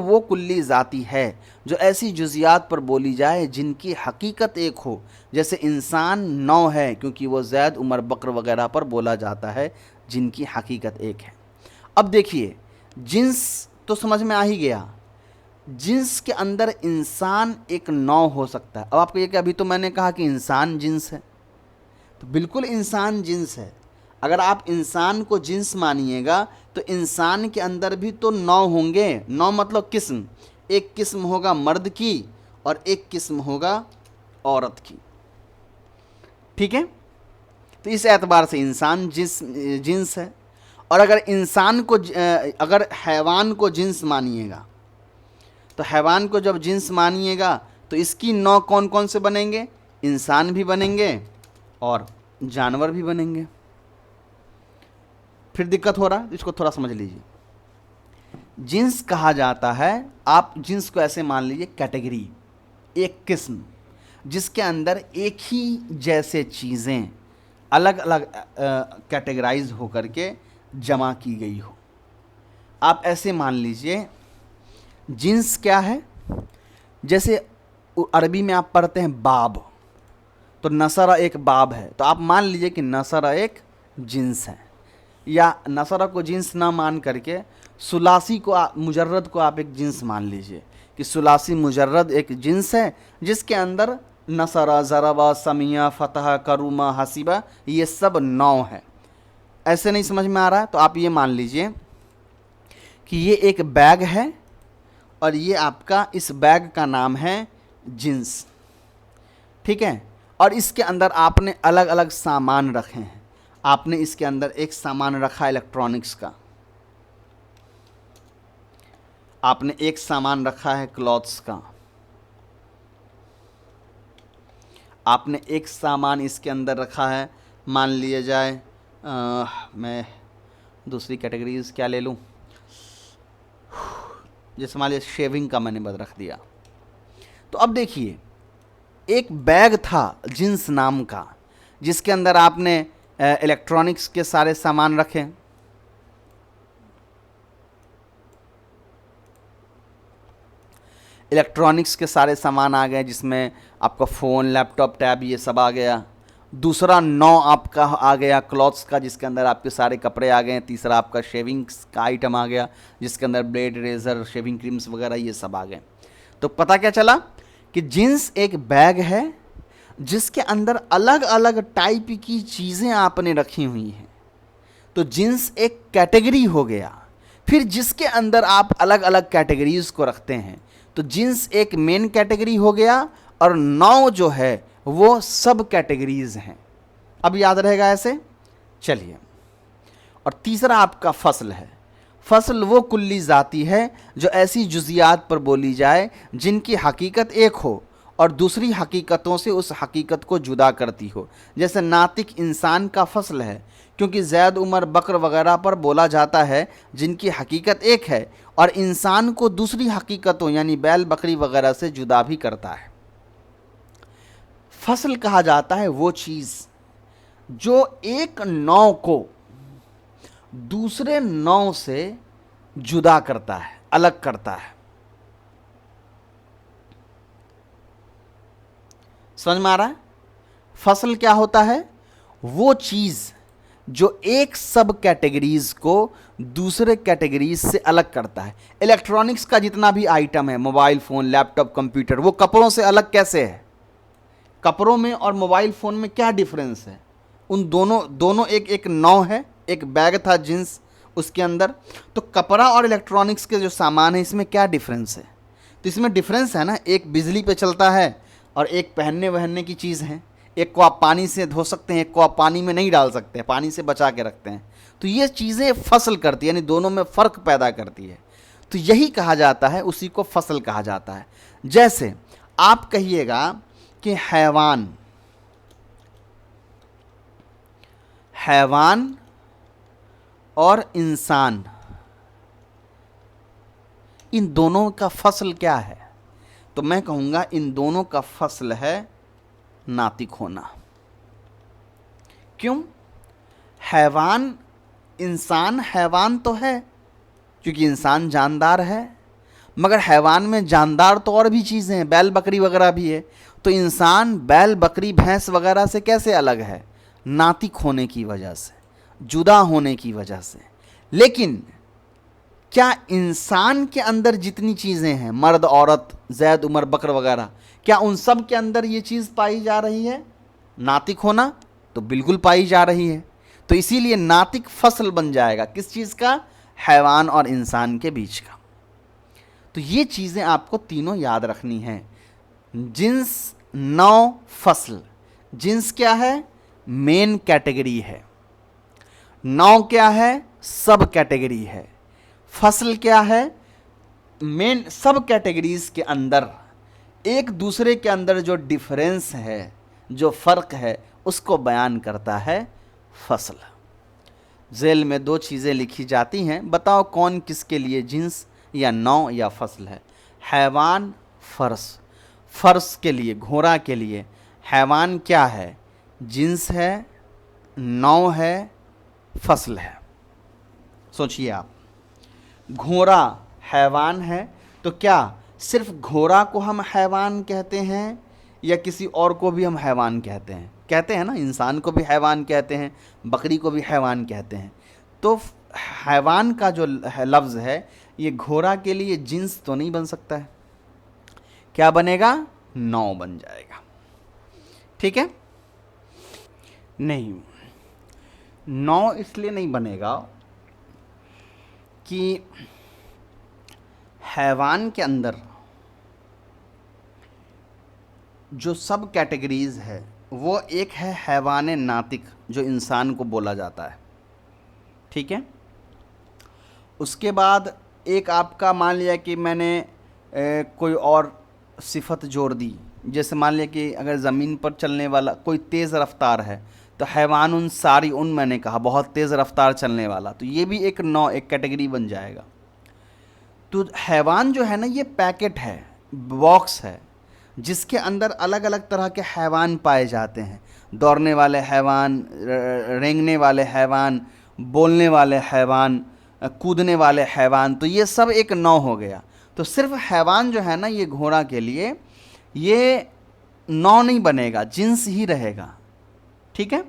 وہ کلی ذاتی ہے جو ایسی جزیات پر بولی جائے جن کی حقیقت ایک ہو، جیسے انسان نوع ہے کیونکہ وہ زید عمر بکر وغیرہ پر بولا جاتا ہے جن کی حقیقت ایک ہے۔ اب دیکھیے، جنس تو سمجھ میں آ ہی گیا، جنس کے اندر انسان ایک نوع ہو سکتا ہے۔ اب آپ کو یہ کہ ابھی تو میں نے کہا کہ انسان جنس ہے، تو بالکل انسان جنس ہے۔ اگر آپ انسان کو جنس مانیے گا تو انسان کے اندر بھی تو نوع ہوں گے۔ نوع مطلب قسم، ایک قسم ہوگا مرد کی اور ایک قسم ہوگا عورت کی، ٹھیک ہے؟ تو اس اعتبار سے انسان جنس ہے۔ اور اگر حیوان کو جنس مانیے گا، تو حیوان کو جب جنس مانیے گا تو اس کی نوع کون کون سے بنیں گے؟ انسان بھی بنیں گے اور جانور بھی بنیں گے۔ پھر دقت ہو رہا ہے، اس کو تھوڑا سمجھ لیجیے۔ جنس کہا جاتا ہے، آپ جنس کو ایسے مان لیجیے کیٹیگری، ایک قسم جس کے اندر ایک ہی جیسے چیزیں الگ الگ کیٹیگرائز ہو کر کے جمع کی گئی ہو۔ آپ ایسے مان لیجئے جنس کیا ہے؟ جیسے عربی میں آپ پڑھتے ہیں باب، تو نصرہ ایک باب ہے، تو آپ مان لیجئے کہ نصرہ ایک جنس ہے۔ یا نصرہ کو جنس نہ مان کر کے ثلاثی کو مجرد کو آپ ایک جنس مان لیجئے کہ ثلاثی مجرد ایک جنس ہے جس کے اندر نصرہ، ضربہ، سمیہ، فتح، کرومہ، حسیبہ یہ سب نوع ہے۔ ایسے نہیں سمجھ میں آ رہا ہے تو آپ یہ مان لیجئے کہ یہ ایک بیگ ہے اور یہ آپ کا اس بیگ کا نام ہے جنس، ٹھیک ہے؟ اور اس کے اندر آپ نے الگ الگ سامان رکھے ہیں۔ آپ نے اس کے اندر ایک سامان رکھا الیکٹرانکس کا، آپ نے ایک سامان رکھا ہے کلوتھس کا، آپ نے ایک سامان اس کے اندر رکھا ہے، مان لیا جائے میں دوسری کیٹیگریز کیا لے لوں، جیسے مان لیے شیونگ کا میں نے بد رکھ دیا۔ تو اب دیکھیے، ایک بیگ تھا جنس نام کا جس کے اندر آپ نے الیکٹرانکس کے سارے سامان رکھے، الیکٹرانکس کے سارے سامان آ گئے جس میں آپ کا فون، لیپ ٹاپ، ٹیب یہ سب آ گیا۔ دوسرا نوع آپ کا آ گیا کلوتھس کا جس کے اندر آپ کے سارے کپڑے آ گئے۔ تیسرا آپ کا شیونگس کا آئٹم آ گیا جس کے اندر بلیڈ، ریزر، شیونگ کریمز وغیرہ یہ سب آ گئے۔ تو پتہ کیا چلا کہ جنس ایک بیگ ہے جس کے اندر الگ الگ ٹائپ کی چیزیں آپ نے رکھی ہوئی ہیں، تو جنس ایک کیٹیگری ہو گیا۔ پھر جس کے اندر آپ الگ الگ کیٹیگریز کو رکھتے ہیں تو جنس ایک مین کیٹیگری ہو گیا اور نوع جو ہے وہ سب کیٹیگریز ہیں۔ اب یاد رہے گا ایسے؟ چلیے، اور تیسرا آپ کا فصل ہے۔ فصل وہ کلی ذاتی ہے جو ایسی جزیات پر بولی جائے جن کی حقیقت ایک ہو اور دوسری حقیقتوں سے اس حقیقت کو جدا کرتی ہو۔ جیسے ناطق انسان کا فصل ہے کیونکہ زید، عمر، بکر وغیرہ پر بولا جاتا ہے جن کی حقیقت ایک ہے اور انسان کو دوسری حقیقتوں یعنی بیل، بکری وغیرہ سے جدا بھی کرتا ہے۔ فصل کہا جاتا ہے وہ چیز جو ایک نوع کو دوسرے نوع سے جدا کرتا ہے، الگ کرتا ہے۔ سمجھ میں آ رہا ہے؟ فصل کیا ہوتا ہے؟ وہ چیز جو ایک سب کیٹیگریز کو دوسرے کیٹیگریز سے الگ کرتا ہے. الیکٹرانکس کا جتنا بھی آئٹم ہے، موبائل فون، لیپ ٹاپ، کمپیوٹر، وہ کپڑوں سے الگ کیسے ہے؟ کپڑوں میں اور موبائل فون میں کیا ڈیفرنس ہے؟ ان دونوں ایک نو ہے. ایک بیگ تھا جنس اس کے اندر. تو کپڑا اور الیکٹرانکس کے جو سامان ہے اس میں کیا ڈیفرنس ہے؟ تو اس میں ڈیفرنس ہے نا، ایک بجلی پہ چلتا ہے اور ایک پہننے وہننے کی چیز ہے. ایک کو آپ پانی سے دھو سکتے ہیں، ایک کو آپ پانی میں نہیں ڈال سکتے، پانی سے بچا کے رکھتے ہیں. تو یہ چیزیں فصل کرتی ہے، یعنی دونوں میں فرق پیدا کرتی ہے. تو یہی کہا جاتا ہے، اسی کو فصل کہا جاتا ہے. جیسے آپ کہیے گا کہ حیوان اور انسان، ان دونوں کا فصل کیا ہے؟ تو میں کہوں گا ان دونوں کا فصل ہے ناطق ہونا. کیوں؟ انسان حیوان تو ہے کیونکہ انسان جاندار ہے، مگر حیوان میں جاندار تو اور بھی چیزیں ہیں، بیل بکری وغیرہ بھی ہے. تو انسان بیل بکری بھینس وغیرہ سے کیسے الگ ہے؟ ناطق ہونے کی وجہ سے، جدا ہونے کی وجہ سے. لیکن کیا انسان کے اندر جتنی چیزیں ہیں، مرد عورت زید عمر بکر وغیرہ، کیا ان سب کے اندر یہ چیز پائی جا رہی ہے ناطق ہونا؟ تو بالکل پائی جا رہی ہے. تو اسی لیے ناطق فصل بن جائے گا کس چیز کا؟ حیوان اور انسان کے بیچ کا. تو یہ چیزیں آپ کو تینوں یاد رکھنی ہیں. جنس، نوع، فصل. جنس کیا ہے؟ مین کیٹیگری ہے. نوع کیا ہے؟ سب کیٹیگری ہے. فصل کیا ہے؟ مین سب کیٹیگریز کے اندر ایک دوسرے کے اندر جو ڈیفرنس ہے، جو فرق ہے، اس کو بیان کرتا ہے فصل. ذیل میں 2 چیزیں لکھی جاتی ہیں، بتاؤ کون کس کے لیے جنس یا نوع یا فصل ہے؟ حیوان، فرس کے لیے، گھوڑا کے لیے. حیوان کیا ہے؟ جنس ہے، نوع ہے، فصل ہے. سوچئے آپ، گھوڑا حیوان ہے تو کیا صرف گھوڑا کو ہم حیوان کہتے ہیں یا کسی اور کو بھی ہم حیوان کہتے ہیں؟ کہتے ہیں نا، انسان کو بھی حیوان کہتے ہیں، بکری کو بھی حیوان کہتے ہیں. تو حیوان کا جو لفظ ہے یہ گھوڑا کے لیے جنس تو نہیں بن سکتا ہے. کیا بنے گا؟ نوع بن جائے گا. ٹھیک ہے؟ نہیں، نوع اس لیے نہیں بنے گا کہ حیوان کے اندر جو سب کیٹیگریز ہے وہ ایک ہے حیوان ناطق جو انسان کو بولا جاتا ہے. ٹھیک ہے؟ اس کے بعد ایک آپ کا مان لیا کہ میں نے کوئی اور صفت جوڑ دی. جیسے مان لیا کہ اگر زمین پر چلنے والا کوئی تیز رفتار ہے تو حیوان ساری میں نے کہا بہت تیز رفتار چلنے والا، تو یہ بھی ایک نوع، ایک کیٹیگری بن جائے گا. تو حیوان جو ہے نا یہ پیکٹ ہے، باکس ہے، جس کے اندر الگ الگ طرح کے حیوان پائے جاتے ہیں. دوڑنے والے حیوان، رینگنے والے حیوان، بولنے والے حیوان، کودنے والے حیوان. تو یہ سب ایک نوع ہو گیا. تو صرف حیوان جو ہے نا یہ گھوڑا کے لیے یہ نوع نہیں بنے گا، جنس ہی رہے گا. ٹھیک ہے؟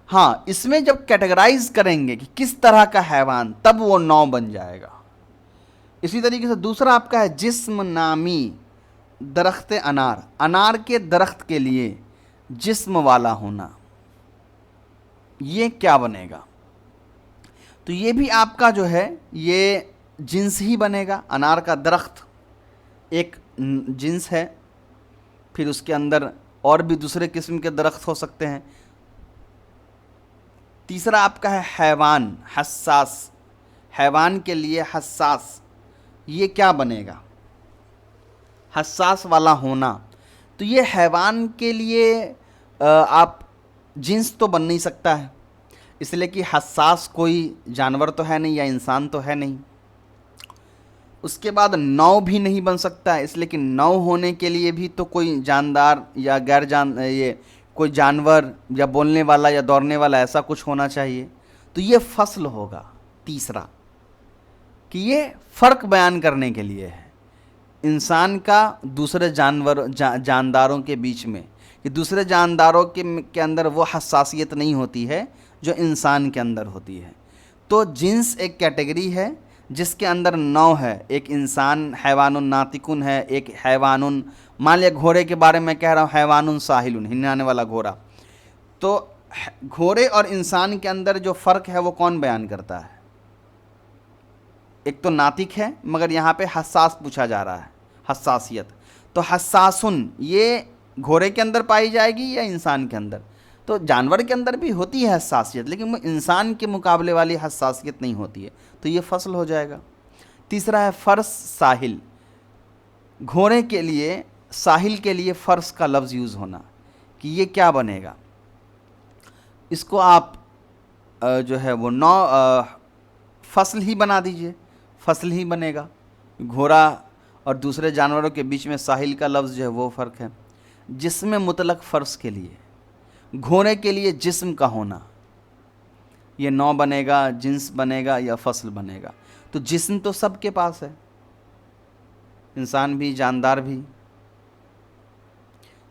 ہاں، اس میں جب کیٹیگرائز کریں گے کہ کس طرح کا حیوان، تب وہ نوع بن جائے گا. اسی طریقے سے دوسرا آپ کا ہے جسم نامی درخت انار. انار کے درخت کے لیے جسم والا ہونا، یہ کیا بنے گا؟ تو یہ بھی آپ کا جو ہے یہ جنس ہی بنے گا. انار کا درخت ایک جنس ہے، پھر اس کے اندر اور بھی دوسرے قسم کے درخت ہو سکتے ہیں. تیسرا آپ کا ہے حیوان، حساس. حیوان کے لیے حساس، یہ کیا بنے گا؟ حساس والا ہونا. تو یہ حیوان کے لیے آپ جنس تو بن نہیں سکتا ہے، اس لیے کہ حساس کوئی جانور تو ہے نہیں یا انسان تو ہے نہیں. اس کے بعد نوع بھی نہیں بن سکتا ہے، اس لیے کہ نوع ہونے کے لیے بھی تو کوئی جاندار یا یہ کوئی جانور یا بولنے والا یا دوڑنے والا ایسا کچھ ہونا چاہیے. تو یہ فصل ہوگا تیسرا، کہ یہ فرق بیان کرنے کے لیے ہے انسان کا دوسرے جانداروں کے بیچ میں. کہ دوسرے جانداروں کے اندر وہ حساسیت نہیں ہوتی ہے جو انسان کے اندر ہوتی ہے۔ تو جنس ایک کیٹیگری ہے جس کے اندر نوع ہے، ایک انسان حیوان ناطقن ہے، ایک حیوان، مان لیا گھوڑے کے بارے میں کہہ رہا ہوں حیوان ساحل، ہنانے والا گھوڑا، تو گھوڑے اور انسان کے اندر جو فرق ہے وہ کون بیان کرتا ہے؟ ایک تو ناطق ہے، مگر یہاں پہ حساس پوچھا جا رہا ہے، حساسیت، تو حساسن یہ گھوڑے کے اندر پائی جائے گی یا انسان کے اندر؟ تو جانور کے اندر بھی ہوتی ہے حساسیت، لیکن وہ انسان کے مقابلے والی حساسیت نہیں ہوتی ہے، تو یہ فصل ہو جائے گا۔ تیسرا ہے فرس ساحل، گھوڑے کے لیے، ساحل کے لیے فرس کا لفظ یوز ہونا، کہ یہ کیا بنے گا؟ اس کو آپ جو ہے وہ فصل ہی بنا دیجئے، فصل ہی بنے گا۔ گھوڑا اور دوسرے جانوروں کے بیچ میں ساحل کا لفظ جو ہے وہ فرق ہے۔ جسم مطلق فرس کے لیے، گھوڑے کے لیے جسم کا ہونا، یہ نوع بنے گا، جنس بنے گا یا فصل بنے گا؟ تو جسم تو سب کے پاس ہے، انسان بھی جاندار بھی،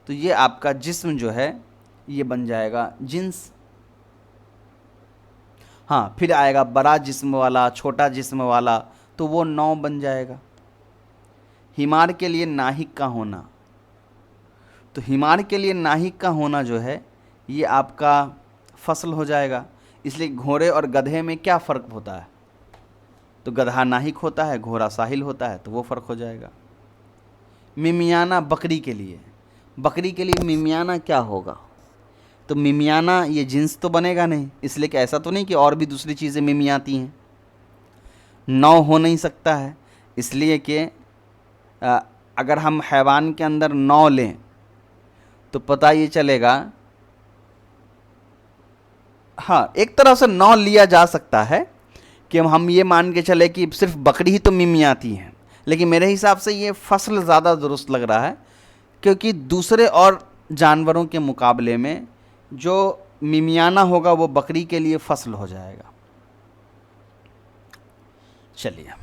تو یہ آپ کا جسم جو ہے یہ بن جائے گا جنس۔ ہاں پھر آئے گا بڑا جسم والا، چھوٹا جسم والا، تو وہ نوع بن جائے گا۔ حمار کے لیے ناہک کا ہونا، تو حمار کے لیے ناہک کا ہونا جو ہے یہ آپ کا فصل ہو جائے گا۔ اس لیے گھوڑے اور گدھے میں کیا فرق ہوتا ہے؟ تو گدھا ناہک ہوتا ہے، گھوڑا ساحل ہوتا ہے، تو وہ فرق ہو جائے گا۔ ممیانہ بکری کے لیے، بکری کے لیے ممیانہ کیا ہوگا؟ تو ممیانہ یہ جنس تو بنے گا نہیں، اس لیے کہ ایسا تو نہیں کہ اور بھی دوسری چیزیں ممیاتی ہیں، نوع ہو نہیں سکتا ہے، اس لیے کہ اگر ہم حیوان کے اندر نوع لیں تو پتہ یہ چلے گا، ہاں ایک طرح سے نوع لیا جا سکتا ہے کہ ہم یہ مان کے چلے کہ صرف بکری ہی تو ممیاتی ہیں، لیکن میرے حساب سے یہ فصل زیادہ درست لگ رہا ہے، کیونکہ دوسرے اور جانوروں کے مقابلے میں جو ممیانہ ہوگا وہ بکری کے لیے فصل ہو جائے گا۔ چلیے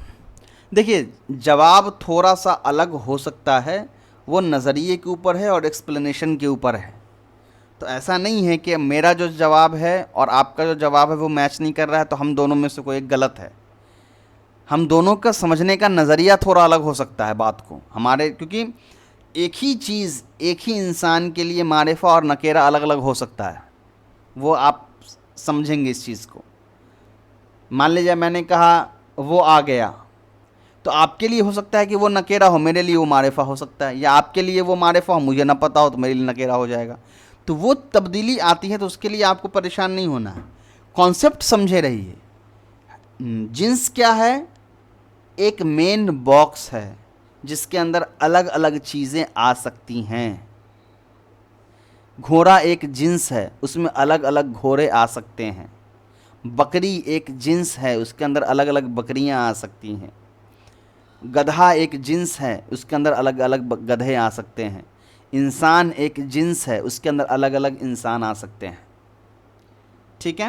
دیکھیے، جواب تھوڑا سا الگ ہو سکتا ہے، وہ نظریے کے اوپر ہے اور ایکسپلینیشن کے اوپر ہے، تو ایسا نہیں ہے کہ میرا جو جواب ہے اور آپ کا جو جواب ہے وہ میچ نہیں کر رہا ہے تو ہم دونوں میں سے کوئی ایک غلط ہے۔ ہم دونوں کا سمجھنے کا نظریہ تھوڑا الگ ہو سکتا ہے بات کو ہمارے، کیونکہ ایک ہی چیز ایک ہی انسان کے لیے معرفہ اور نکیرہ الگ الگ ہو سکتا ہے، وہ آپ سمجھیں گے اس چیز کو۔ مان لیجیے میں نے کہا وہ آ گیا، تو آپ کے لیے ہو سکتا ہے کہ وہ نکیرہ ہو، میرے لیے وہ معرفہ ہو سکتا ہے، یا آپ کے لیے وہ معرفہ ہو، مجھے نہ پتہ ہو تو میرے لیے نکیرہ ہو جائے گا۔ تو وہ تبدیلی آتی ہے، تو اس کے لیے آپ کو پریشان نہیں ہونا ہے، کانسیپٹ سمجھے رہیے۔ جنس کیا ہے؟ ایک مین باکس ہے جس کے اندر الگ الگ چیزیں آ سکتی ہیں۔ گھوڑا ایک جنس ہے، اس میں الگ الگ گھوڑے آ سکتے ہیں۔ بکری ایک جنس ہے، اس کے اندر الگ الگ بکریاں آ سکتی ہیں۔ گدھا ایک جنس ہے، اس کے اندر الگ الگ گدھے آ سکتے ہیں۔ انسان ایک جنس ہے، اس کے اندر الگ الگ انسان آ سکتے ہیں۔ ٹھیک ہے؟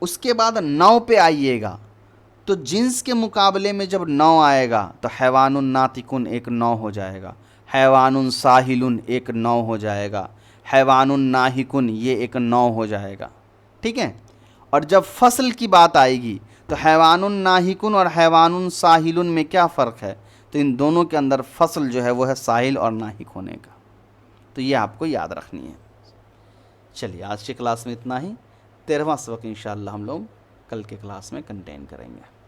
اس کے بعد نوع پہ آئیے گا، تو جنس کے مقابلے میں جب نوع آئے گا تو حیوان ناطقن ایک نوع ہو جائے گا، حیوان ساحل ایک نوع ہو جائے گا، حیوان ناہکن یہ ایک نوع ہو جائے گا۔ ٹھیک ہے؟ اور جب فصل کی بات آئے گی تو حیوان ناہکن اور حیوان ساحل میں کیا فرق ہے؟ تو ان دونوں کے اندر فصل جو ہے وہ ہے ساحل اور ناہک ہونے کا، تو یہ آپ کو یاد رکھنی ہے۔ چلیے آج کی کلاس میں اتنا ہی، 13واں سبق انشاءاللہ ہم لوگ کل کے کلاس میں کنٹین کریں گے۔